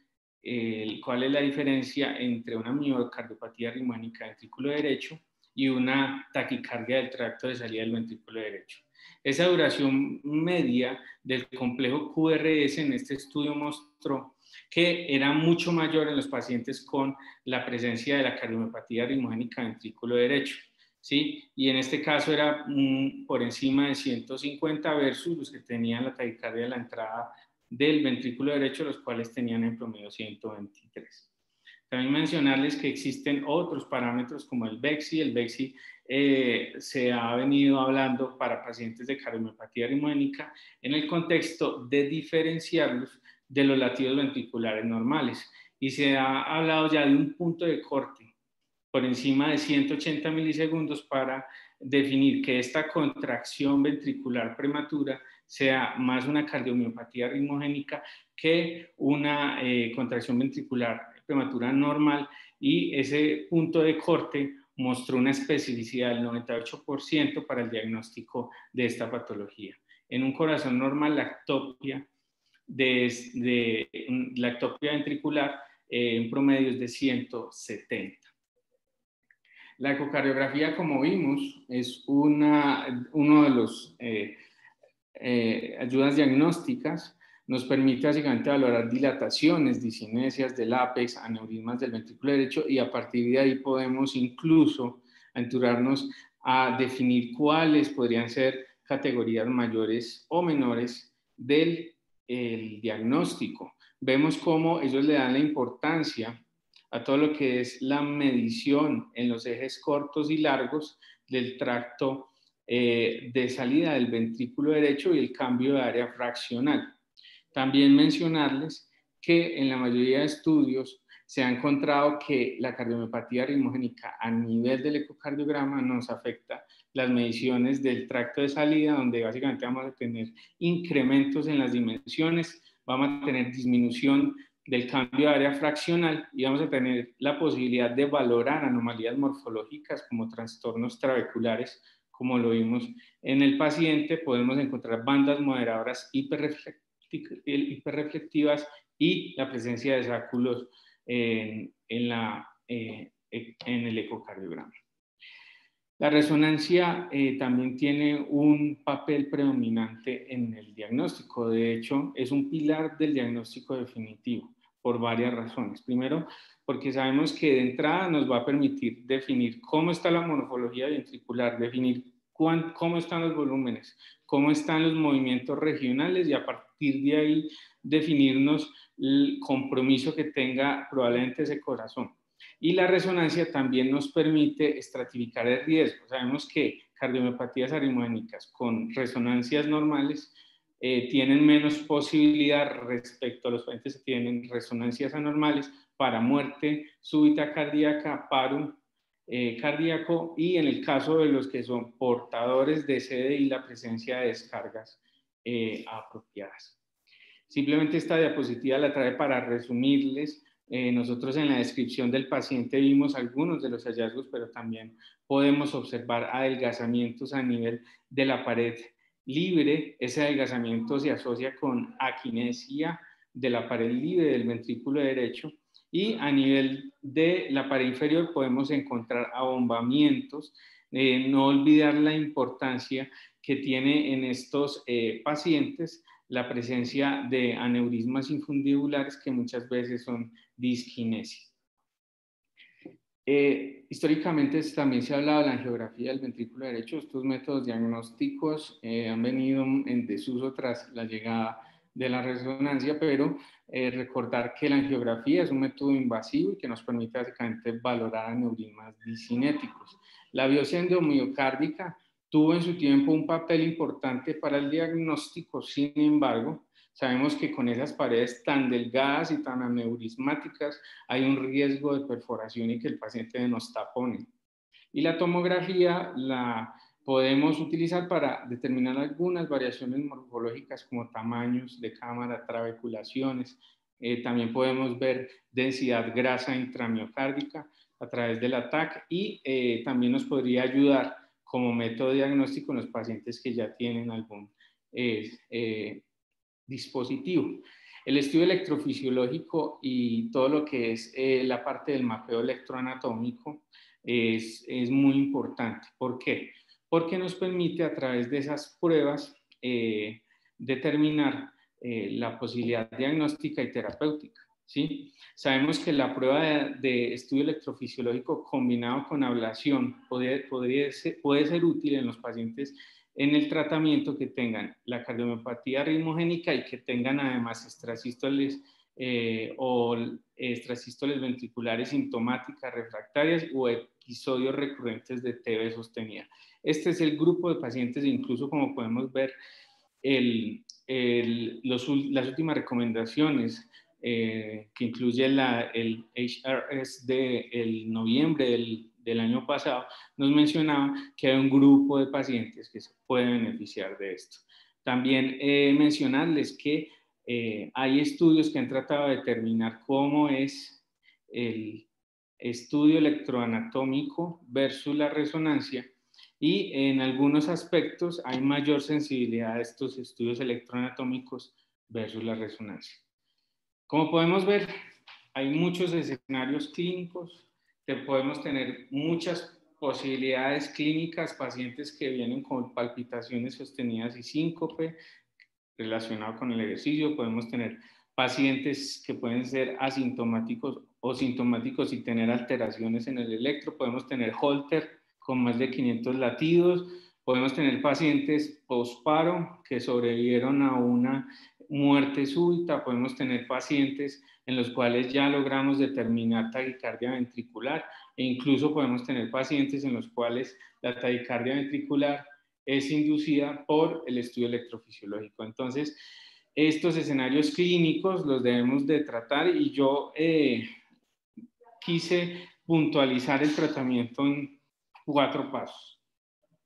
cuál es la diferencia entre una miocardiopatía ritmogénica del ventrículo derecho y una taquicardia del tracto de salida del ventrículo derecho. Esa duración media del complejo QRS en este estudio mostró que era mucho mayor en los pacientes con la presencia de la cardiomiopatía ritmogénica del ventrículo derecho, ¿sí? Y en este caso era por encima de 150 versus los que tenían la taquicardia de la entrada del ventrículo derecho, los cuales tenían en promedio 123. También mencionarles que existen otros parámetros como el BEXI. El BEXI se ha venido hablando para pacientes de cardiomiopatía ritmogénica en el contexto de diferenciarlos de los latidos ventriculares normales. Y se ha hablado ya de un punto de corte por encima de 180 milisegundos para definir que esta contracción ventricular prematura sea más una cardiomiopatía ritmogénica que una contracción ventricular prematura normal, y ese punto de corte mostró una especificidad del 98% para el diagnóstico de esta patología. En un corazón normal, la ectopia ventricular en promedio es de 170. La ecocardiografía, como vimos, es uno de los ayudas diagnósticas. Nos permite básicamente valorar dilataciones, discinesias del ápex, aneurismas del ventrículo derecho, y a partir de ahí podemos incluso aventurarnos a definir cuáles podrían ser categorías mayores o menores del diagnóstico. Vemos cómo ellos le dan la importancia a todo lo que es la medición en los ejes cortos y largos del tracto de salida del ventrículo derecho y el cambio de área fraccional. También mencionarles que en la mayoría de estudios se ha encontrado que la cardiomiopatía ritmogénica a nivel del ecocardiograma nos afecta las mediciones del tracto de salida, donde básicamente vamos a tener incrementos en las dimensiones, vamos a tener disminución del cambio de área fraccional y vamos a tener la posibilidad de valorar anomalías morfológicas como trastornos trabeculares, como lo vimos en el paciente. Podemos encontrar bandas moderadoras hiperreflectivas y la presencia de sacúlos en el ecocardiograma. La resonancia también tiene un papel predominante en el diagnóstico. De hecho, es un pilar del diagnóstico definitivo por varias razones. Primero, porque sabemos que de entrada nos va a permitir definir cómo está la morfología ventricular, definir cómo están los volúmenes, cómo están los movimientos regionales y a partir de ahí definirnos el compromiso que tenga probablemente ese corazón. Y la resonancia también nos permite estratificar el riesgo. Sabemos que cardiomiopatías arritmogénicas con resonancias normales tienen menos posibilidad respecto a los pacientes que tienen resonancias anormales para muerte súbita cardíaca, paro cardíaco y en el caso de los que son portadores de CDI, la presencia de descargas apropiadas. Simplemente esta diapositiva la trae para resumirles. Nosotros en la descripción del paciente vimos algunos de los hallazgos, pero también podemos observar adelgazamientos a nivel de la pared libre. Ese adelgazamiento se asocia con aquinesia de la pared libre del ventrículo derecho y a nivel de la pared inferior podemos encontrar abombamientos. No olvidar la importancia que tiene en estos pacientes la presencia de aneurismas infundibulares que muchas veces son disquinesia. Históricamente también se ha hablado de la angiografía del ventrículo derecho. Estos métodos diagnósticos han venido en desuso tras la llegada de la resonancia, pero recordar que la angiografía es un método invasivo y que nos permite básicamente valorar aneurismas discinéticos. La biopsia endomiocárdica tuvo en su tiempo un papel importante para el diagnóstico. Sin embargo, sabemos que con esas paredes tan delgadas y tan aneurismáticas hay un riesgo de perforación y que el paciente nos tapone. Y la tomografía la podemos utilizar para determinar algunas variaciones morfológicas como tamaños de cámara, trabeculaciones. También podemos ver densidad grasa intramiocárdica a través del ATAC y también nos podría ayudar como método diagnóstico en los pacientes que ya tienen algún dispositivo. El estudio electrofisiológico y todo lo que es la parte del mapeo electroanatómico es muy importante. ¿Por qué? Porque nos permite a través de esas pruebas determinar la posibilidad diagnóstica y terapéutica. ¿Sí? Sabemos que la prueba de estudio electrofisiológico combinado con ablación puede ser útil en los pacientes en el tratamiento que tengan la cardiomiopatía arritmogénica y que tengan además extrasístoles o extrasístoles ventriculares sintomáticas refractarias o episodios recurrentes de TB sostenida. Este es el grupo de pacientes, incluso como podemos ver, las últimas recomendaciones que incluye el HRS del noviembre del año pasado, nos mencionaba que hay un grupo de pacientes que se pueden beneficiar de esto. También mencionarles que hay estudios que han tratado de determinar cómo es el estudio electroanatómico versus la resonancia y en algunos aspectos hay mayor sensibilidad a estos estudios electroanatómicos versus la resonancia. Como podemos ver, hay muchos escenarios clínicos, podemos tener muchas posibilidades clínicas, pacientes que vienen con palpitaciones sostenidas y síncope relacionado con el ejercicio, podemos tener pacientes que pueden ser asintomáticos o sintomáticos y tener alteraciones en el electro, podemos tener Holter con más de 500 latidos, podemos tener pacientes posparo que sobrevivieron a una muerte súbita, podemos tener pacientes en los cuales ya logramos determinar taquicardia ventricular e incluso podemos tener pacientes en los cuales la taquicardia ventricular es inducida por el estudio electrofisiológico. Entonces, estos escenarios clínicos los debemos de tratar y yo quise puntualizar el tratamiento en 4 pasos.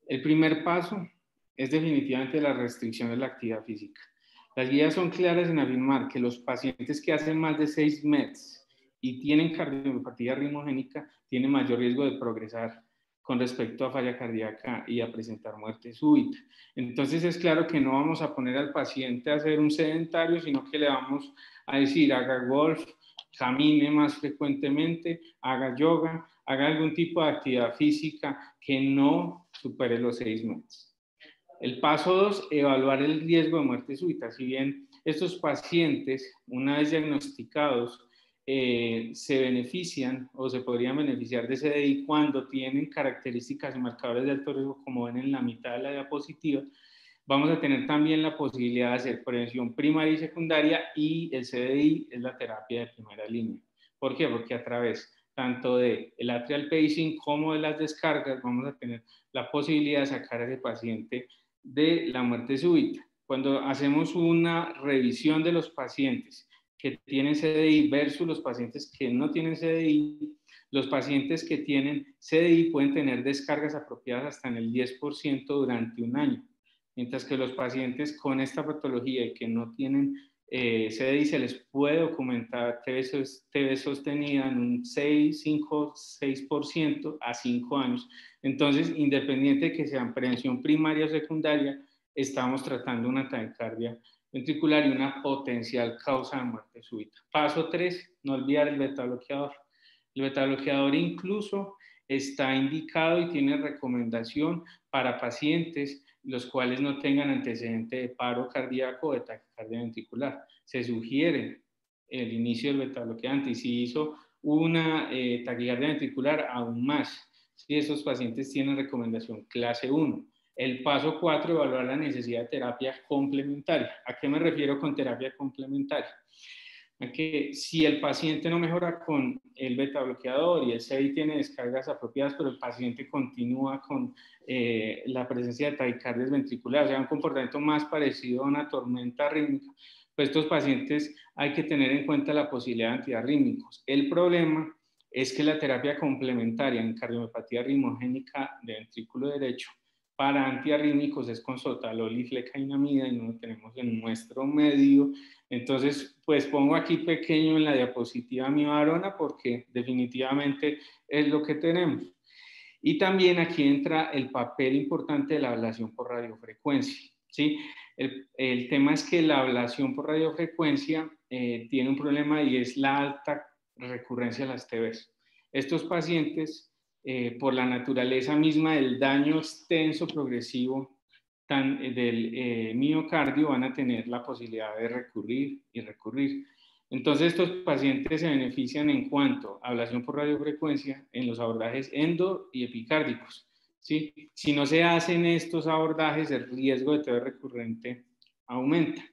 El primer paso es definitivamente la restricción de la actividad física. Las guías son claras en afirmar que los pacientes que hacen más de 6 METs y tienen cardiopatía ritmogénica tienen mayor riesgo de progresar con respecto a falla cardíaca y a presentar muerte súbita. Entonces es claro que no vamos a poner al paciente a hacer un sedentario, sino que le vamos a decir haga golf, camine más frecuentemente, haga yoga, haga algún tipo de actividad física que no supere los 6 METs. El paso 2, evaluar el riesgo de muerte súbita. Si bien estos pacientes, una vez diagnosticados, se benefician o se podrían beneficiar de CDI cuando tienen características y marcadores de alto riesgo, como ven en la mitad de la diapositiva, vamos a tener también la posibilidad de hacer prevención primaria y secundaria, y el CDI es la terapia de primera línea. ¿Por qué? Porque a través tanto del atrial pacing como de las descargas vamos a tener la posibilidad de sacar a ese paciente de la muerte súbita. Cuando hacemos una revisión de los pacientes que tienen CDI versus los pacientes que no tienen CDI, los pacientes que tienen CDI pueden tener descargas apropiadas hasta en el 10% durante un año, mientras que los pacientes con esta patología y que no tienen CDI se les puede documentar TV sostenida en un 6% a 5 años. Entonces, independiente de que sean prevención primaria o secundaria, estamos tratando una taquicardia ventricular y una potencial causa de muerte súbita. Paso 3, no olvidar el beta bloqueador. El beta bloqueador incluso está indicado y tiene recomendación para pacientes los cuales no tengan antecedente de paro cardíaco o de taquicardia ventricular. Se sugiere el inicio del beta bloqueante, y si hizo una taquicardia ventricular, aún más. Si esos pacientes tienen recomendación clase 1. El paso 4, evaluar la necesidad de terapia complementaria. ¿A qué me refiero con terapia complementaria? A que si el paciente no mejora con el beta bloqueador y el CDI tiene descargas apropiadas, pero el paciente continúa con la presencia de taquicardias ventriculares, o sea, un comportamiento más parecido a una tormenta rítmica, pues estos pacientes hay que tener en cuenta la posibilidad de antiarrítmicos. El problema es que la terapia complementaria en cardiopatía ritmogénica de ventrículo derecho para antiarrítmicos es con sotalol y flecainamida, y no lo tenemos en nuestro medio. Entonces, pues pongo aquí pequeño en la diapositiva mi varona porque definitivamente es lo que tenemos. Y también aquí entra el papel importante de la ablación por radiofrecuencia, ¿sí? El tema es que la ablación por radiofrecuencia tiene un problema, y es la alta recurrencia de las TBs. Estos pacientes, por la naturaleza misma del daño extenso progresivo del miocardio, van a tener la posibilidad de recurrir y recurrir. Entonces, estos pacientes se benefician en cuanto a ablación por radiofrecuencia en los abordajes endo y epicárdicos, ¿sí? Si no se hacen estos abordajes, el riesgo de TB recurrente aumenta.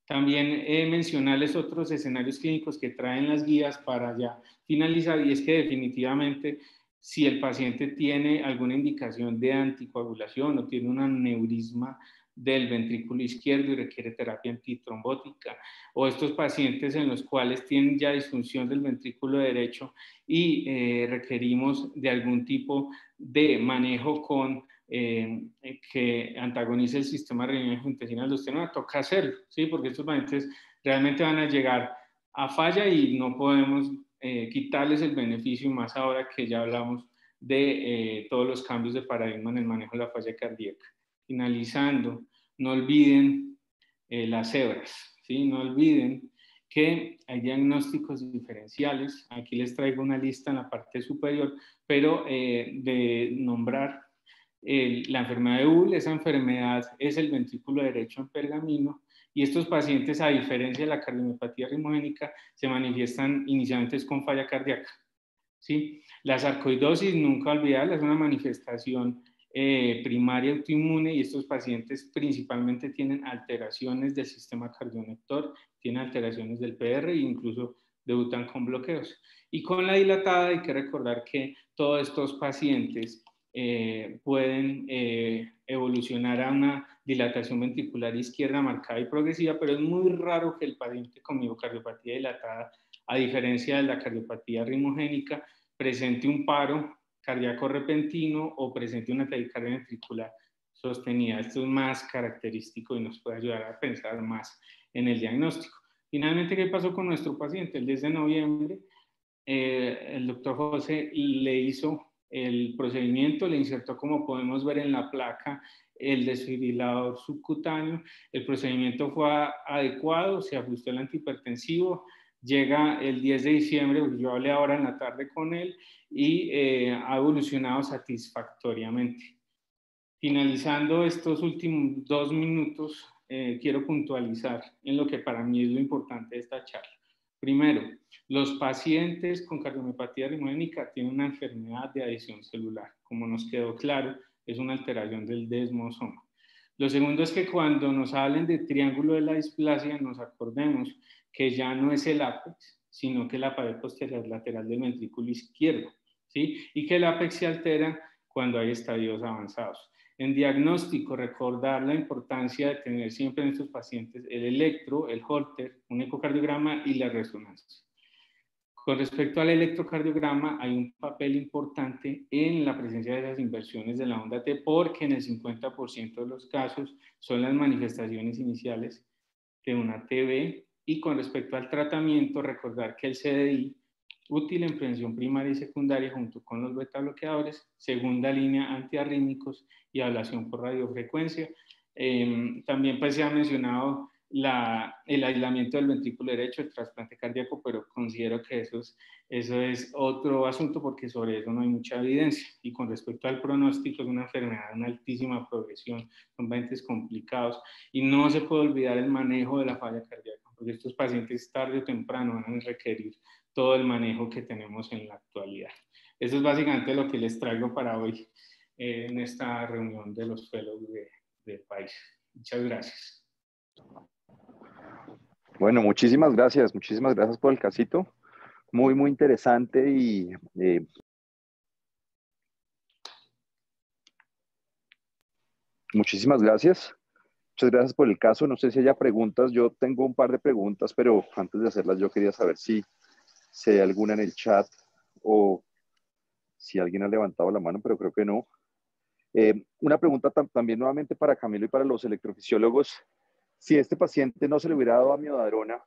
También mencionarles otros escenarios clínicos que traen las guías para ya finalizar, y es que definitivamente si el paciente tiene alguna indicación de anticoagulación o tiene un aneurisma del ventrículo izquierdo y requiere terapia antitrombótica, o estos pacientes en los cuales tienen ya disfunción del ventrículo derecho y requerimos de algún tipo de manejo con que antagonice el sistema renina-angiotensina aldosterona, toca hacerlo, ¿sí? Porque estos pacientes realmente van a llegar a falla y no podemos quitarles el beneficio, más ahora que ya hablamos de todos los cambios de paradigma en el manejo de la falla cardíaca. Finalizando, no olviden las cebras, ¿sí? No olviden que hay diagnósticos diferenciales. Aquí les traigo una lista en la parte superior, pero de nombrar la enfermedad de Hull. Esa enfermedad es el ventrículo derecho en pergamino, y estos pacientes, a diferencia de la cardiomiopatía ritmogénica, se manifiestan inicialmente con falla cardíaca, ¿sí? La sarcoidosis, nunca olvidarla, es una manifestación primaria autoinmune, y estos pacientes principalmente tienen alteraciones del sistema cardionector, tienen alteraciones del PR e incluso debutan con bloqueos. Y con la dilatada hay que recordar que todos estos pacientes pueden evolucionar a una dilatación ventricular izquierda marcada y progresiva, pero es muy raro que el paciente con miocardiopatía dilatada, a diferencia de la cardiopatía ritmogénica, presente un paro cardíaco repentino o presente una taquicardia ventricular sostenida. Esto es más característico y nos puede ayudar a pensar más en el diagnóstico. Finalmente, ¿qué pasó con nuestro paciente? El 10 de noviembre, el doctor José le hizo el procedimiento, le insertó, como podemos ver en la placa, el desfibrilador subcutáneo. El procedimiento fue adecuado, se ajustó el antihipertensivo. Llega el 10 de diciembre, yo hablé ahora en la tarde con él y ha evolucionado satisfactoriamente. Finalizando estos últimos 2 minutos, quiero puntualizar en lo que para mí es lo importante de esta charla. Primero, los pacientes con cardiomiopatía ritmogénica tienen una enfermedad de adhesión celular. Como nos quedó claro, es una alteración del desmosoma. Lo segundo es que cuando nos hablen de triángulo de la displasia, nos acordemos que ya no es el ápex, sino que la pared posterior lateral del ventrículo izquierdo, ¿sí? Y que el ápex se altera cuando hay estadios avanzados. En diagnóstico, recordar la importancia de tener siempre en estos pacientes el electro, el Holter, un ecocardiograma y la resonancia. Con respecto al electrocardiograma, hay un papel importante en la presencia de esas inversiones de la onda T, porque en el 50% de los casos son las manifestaciones iniciales de una TB. Y con respecto al tratamiento, recordar que el CDI, útil en prevención primaria y secundaria junto con los beta bloqueadores, segunda línea antiarrítmicos y ablación por radiofrecuencia. También pues se ha mencionado el aislamiento del ventrículo derecho, el trasplante cardíaco, pero considero que eso es otro asunto porque sobre eso no hay mucha evidencia. Y con respecto al pronóstico, es una enfermedad de una altísima progresión, son pacientes complicados y no se puede olvidar el manejo de la falla cardíaca, porque estos pacientes tarde o temprano van a requerir todo el manejo que tenemos en la actualidad. Eso es básicamente lo que les traigo para hoy en esta reunión de los fellows del país. Muchas gracias. Bueno, muchísimas gracias por el casito. Muy, muy interesante y muchísimas gracias. Muchas gracias por el caso. No sé si haya preguntas. Yo tengo un par de preguntas, pero antes de hacerlas yo quería saber si hay alguna en el chat o si alguien ha levantado la mano, pero creo que no. Una pregunta también nuevamente para Camilo y para los electrofisiólogos. Si este paciente no se le hubiera dado amiodarona,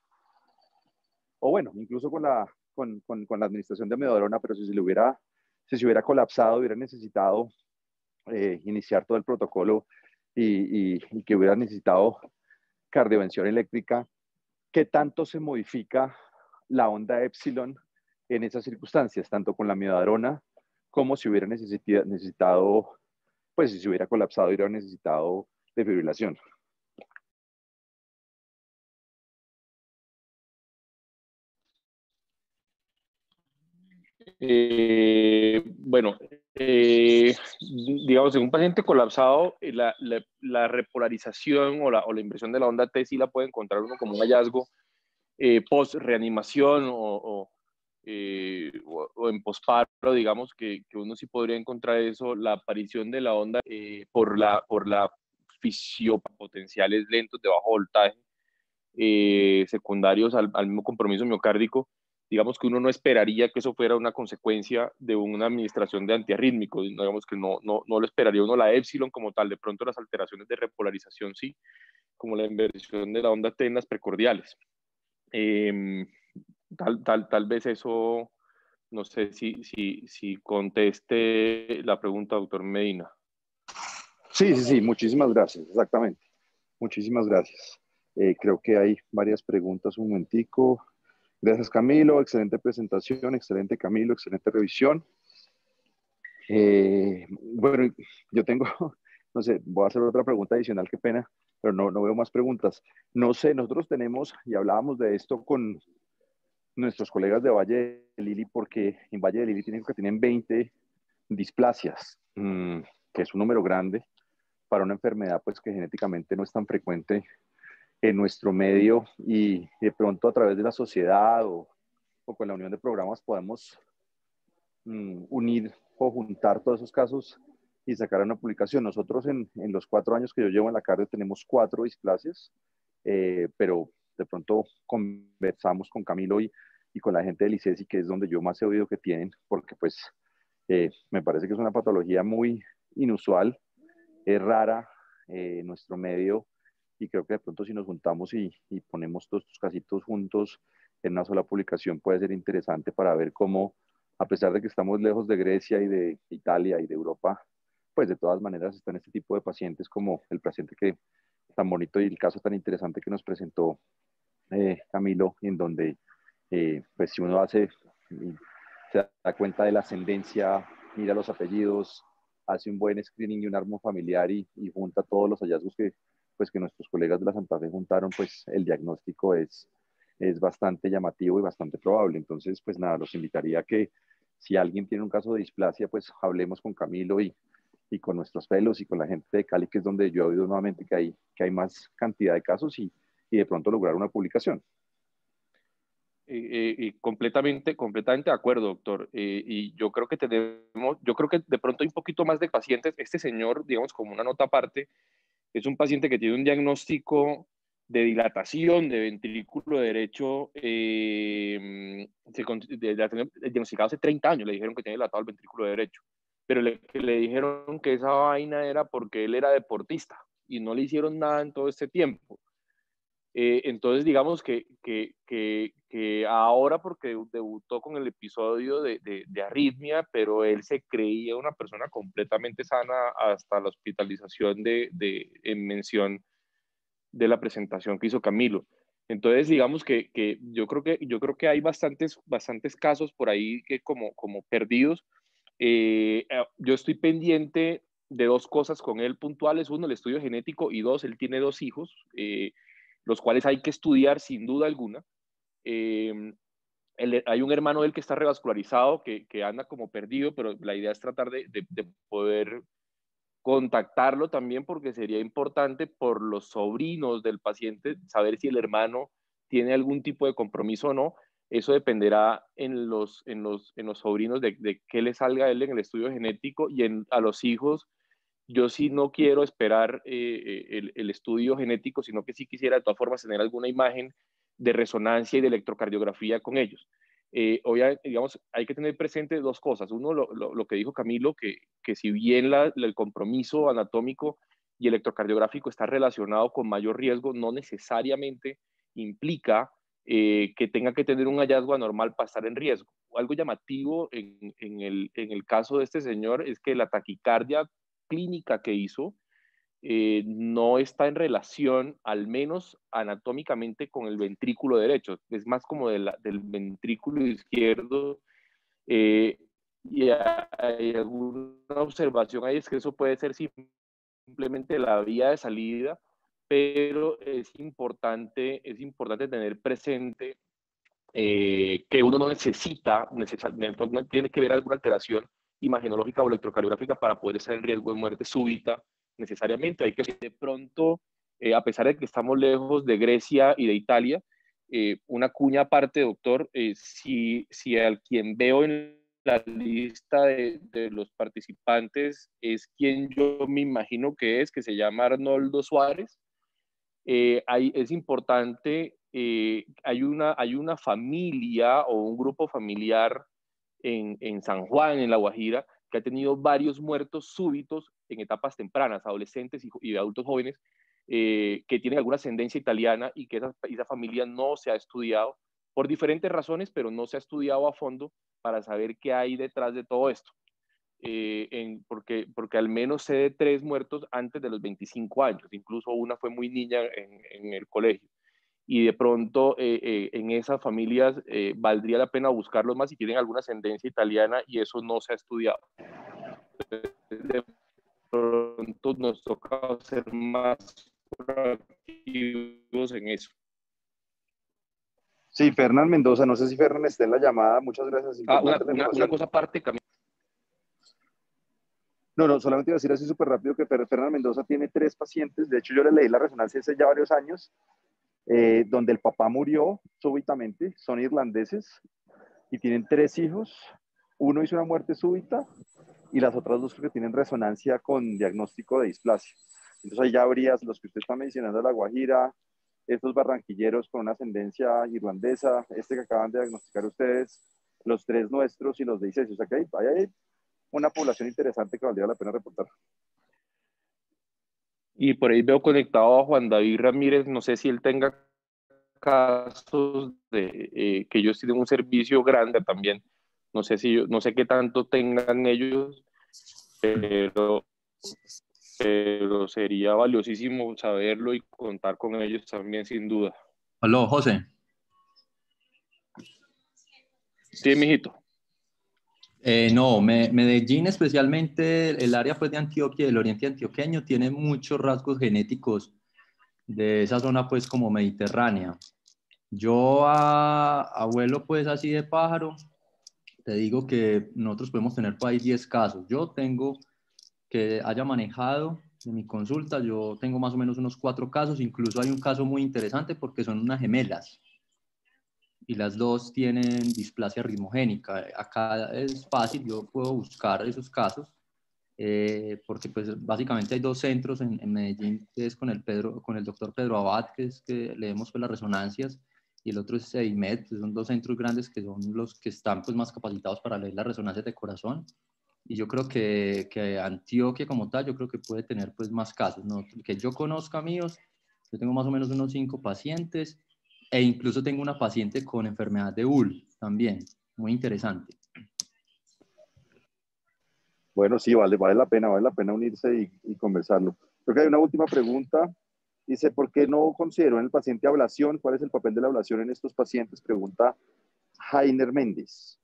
o bueno, incluso con la administración de amiodarona, pero si se hubiera colapsado, hubiera necesitado iniciar todo el protocolo y que hubiera necesitado cardiovención eléctrica, ¿qué tanto se modifica la onda epsilon en esas circunstancias, tanto con la amiodarona como si hubiera necesitado, pues si se hubiera colapsado y hubiera necesitado defibrilación? Bueno, digamos, en un paciente colapsado, la repolarización o la inversión de la onda T sí la puede encontrar uno como un hallazgo post-reanimación o en posparo, digamos, que uno sí podría encontrar eso, la aparición de la onda por la fisiopotenciales lentos de bajo voltaje secundarios al mismo compromiso miocárdico. Digamos que uno no esperaría que eso fuera una consecuencia de una administración de antiarrítmicos, digamos que no lo esperaría uno la epsilon como tal, de pronto las alteraciones de repolarización sí, como la inversión de la onda T en las precordiales. Tal vez eso, no sé si conteste la pregunta, doctor Medina. Sí, muchísimas gracias, exactamente. Muchísimas gracias. Creo que hay varias preguntas, un momentico. Gracias, Camilo, excelente presentación, excelente, Camilo, excelente revisión. Bueno, yo tengo, no sé, voy a hacer otra pregunta adicional, qué pena, pero no veo más preguntas. No sé, nosotros tenemos, y hablábamos de esto con nuestros colegas de Valle de Lili, porque en Valle de Lili tienen 20 displasias, que es un número grande para una enfermedad pues que genéticamente no es tan frecuente en nuestro medio, y de pronto a través de la sociedad o con la unión de programas podemos unir o juntar todos esos casos y sacar una publicación. Nosotros en los 4 años que yo llevo en la cardio tenemos 4 displasias, pero de pronto conversamos con Camilo y con la gente del ICESI, que es donde yo más he oído que tienen, porque pues Me parece que es una patología muy inusual, es rara en nuestro medio, y creo que de pronto si nos juntamos y ponemos todos estos casitos juntos en una sola publicación puede ser interesante para ver cómo, a pesar de que estamos lejos de Grecia y de Italia y de Europa, pues de todas maneras están este tipo de pacientes como el paciente que tan bonito y el caso tan interesante que nos presentó Camilo, en donde pues si uno hace, se da cuenta de la ascendencia, mira los apellidos, hace un buen screening y un árbol familiar y junta todos los hallazgos que, pues, que nuestros colegas de la Santa Fe juntaron, pues el diagnóstico es bastante llamativo y bastante probable. Entonces, pues nada, los invitaría a que si alguien tiene un caso de displasia, pues hablemos con Camilo y con nuestros fellows y con la gente de Cali, que es donde yo he oído nuevamente que hay más cantidad de casos y de pronto lograr una publicación. Completamente de acuerdo, doctor. Y yo creo que yo creo que de pronto hay un poquito más de pacientes. Este señor, digamos, como una nota aparte, es un paciente que tiene un diagnóstico de dilatación de ventrículo derecho, diagnosticado hace 30 años, le dijeron que tiene dilatado el ventrículo derecho, pero le dijeron que esa vaina era porque él era deportista y no le hicieron nada en todo este tiempo. Entonces, digamos que ahora, porque debutó con el episodio de arritmia, pero él se creía una persona completamente sana hasta la hospitalización en mención de la presentación que hizo Camilo. Entonces, digamos que yo creo que hay bastantes casos por ahí que como perdidos. Yo estoy pendiente de dos cosas con él puntuales. Uno, el estudio genético, y dos, él tiene dos hijos, los cuales hay que estudiar sin duda alguna. Hay un hermano de él que está revascularizado, que anda como perdido, pero la idea es tratar de poder contactarlo también, porque sería importante por los sobrinos del paciente saber si el hermano tiene algún tipo de compromiso o no. Eso dependerá en los sobrinos de qué le salga a él en el estudio genético, y a los hijos. Yo sí no quiero esperar el estudio genético, sino que sí quisiera de todas formas tener alguna imagen de resonancia y de electrocardiografía con ellos. Obviamente, digamos, hay que tener presente dos cosas. Uno, lo que dijo Camilo, que si bien el compromiso anatómico y electrocardiográfico está relacionado con mayor riesgo, no necesariamente implica que tenga que tener un hallazgo anormal para estar en riesgo. Algo llamativo en el caso de este señor es que la taquicardia clínica que hizo no está en relación, al menos anatómicamente, con el ventrículo derecho. Es más como del ventrículo izquierdo. eh, y hay alguna observación ahí, es que eso puede ser simplemente la vía de salida, pero es importante tener presente que uno no no tiene que ver alguna alteración imagenológica o electrocardiográfica para poder estar en riesgo de muerte súbita necesariamente. Hay que de pronto, a pesar de que estamos lejos de Grecia y de Italia, una cuña aparte, doctor, si al quien veo en la lista de los participantes es quien yo me imagino que se llama Arnoldo Suárez. Es importante, hay una familia o un grupo familiar en San Juan, en La Guajira, que ha tenido varios muertos súbitos en etapas tempranas, adolescentes y adultos jóvenes, que tienen alguna ascendencia italiana, y que esa familia no se ha estudiado por diferentes razones, pero no se ha estudiado a fondo para saber qué hay detrás de todo esto. Porque al menos sé de 3 muertos antes de los 25 años, incluso una fue muy niña en el colegio. Y de pronto en esas familias valdría la pena buscarlos más si tienen alguna ascendencia italiana, y eso no se ha estudiado. De pronto nos toca ser más proactivos en eso. Sí, Fernán Mendoza, no sé si Fernán está en la llamada, muchas gracias. Una cosa aparte, Camilo. No, solamente iba a decir así súper rápido que Fernán Mendoza tiene 3 pacientes. De hecho, yo le leí la resonancia hace ya varios años, donde el papá murió súbitamente. Son irlandeses y tienen 3 hijos. Uno hizo una muerte súbita y las otras 2 que tienen resonancia con diagnóstico de displasia. Entonces ahí ya habría los que usted está mencionando, La Guajira, estos barranquilleros con una ascendencia irlandesa, este que acaban de diagnosticar ustedes, los 3 nuestros y los de ICESI. O sea que hay una población interesante que valdría la pena reportar. Y por ahí veo conectado a Juan David Ramírez, no sé si él tenga casos de que ellos tienen un servicio grande también, no sé si no sé qué tanto tengan ellos, pero sería valiosísimo saberlo y contar con ellos también, sin duda. Aló, José. Sí, mijito. No, Medellín, especialmente el área pues, de Antioquia, del oriente antioqueño, tiene muchos rasgos genéticos de esa zona pues como mediterránea. Yo, abuelo pues así de pájaro, te digo que nosotros podemos tener por ahí 10 casos. Yo tengo que haya manejado en mi consulta, yo tengo más o menos unos 4 casos, incluso hay un caso muy interesante porque son unas gemelas y las dos tienen displasia ritmogénica. Acá es fácil, yo puedo buscar esos casos, porque pues básicamente hay 2 centros en Medellín, que es con el doctor Pedro Abad, que es que leemos pues las resonancias, y el otro es EIMED, que son 2 centros grandes que son los que están pues más capacitados para leer las resonancias de corazón. Y yo creo que Antioquia como tal, yo creo que puede tener pues más casos, ¿no? Que yo conozca míos, yo tengo más o menos unos 5 pacientes, e incluso tengo una paciente con enfermedad de UL también, muy interesante. Bueno, sí, vale la pena unirse y conversarlo. Creo que hay una última pregunta. Dice, ¿por qué no consideró en el paciente ablación? ¿Cuál es el papel de la ablación en estos pacientes? Pregunta Jainer Méndez.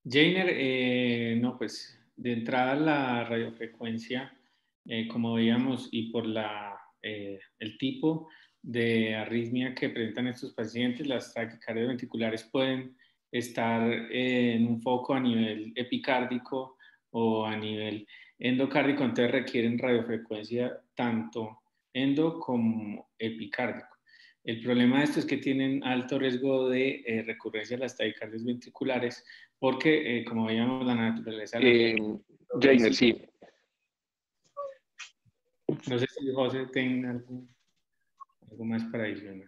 Jainer, no, pues de entrada la radiofrecuencia, como veíamos, y por el tipo de arritmia que presentan estos pacientes, las taquicardias ventriculares pueden estar en un foco a nivel epicárdico o a nivel endocárdico, entonces requieren radiofrecuencia tanto endo como epicárdico. El problema de esto es que tienen alto riesgo de recurrencia de las taquicardias ventriculares porque, como veíamos, la naturaleza... Jainer, sí. No sé si José tenga algo más para adicionar.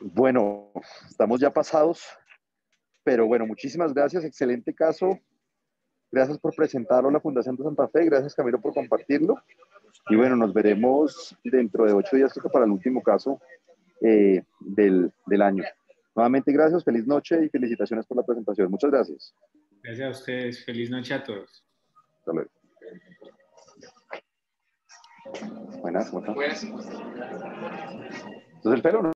Bueno, estamos ya pasados, pero bueno, muchísimas gracias, excelente caso. Gracias por presentarlo a la Fundación de Santa Fe, gracias Camilo por compartirlo. Y bueno, nos veremos dentro de 8 días, creo que para el último caso del año. Nuevamente gracias, feliz noche y felicitaciones por la presentación. Muchas gracias. Gracias a ustedes, feliz noche a todos. Hasta luego. Buenas, ¿cómo estás? Entonces el pelo, ¿no?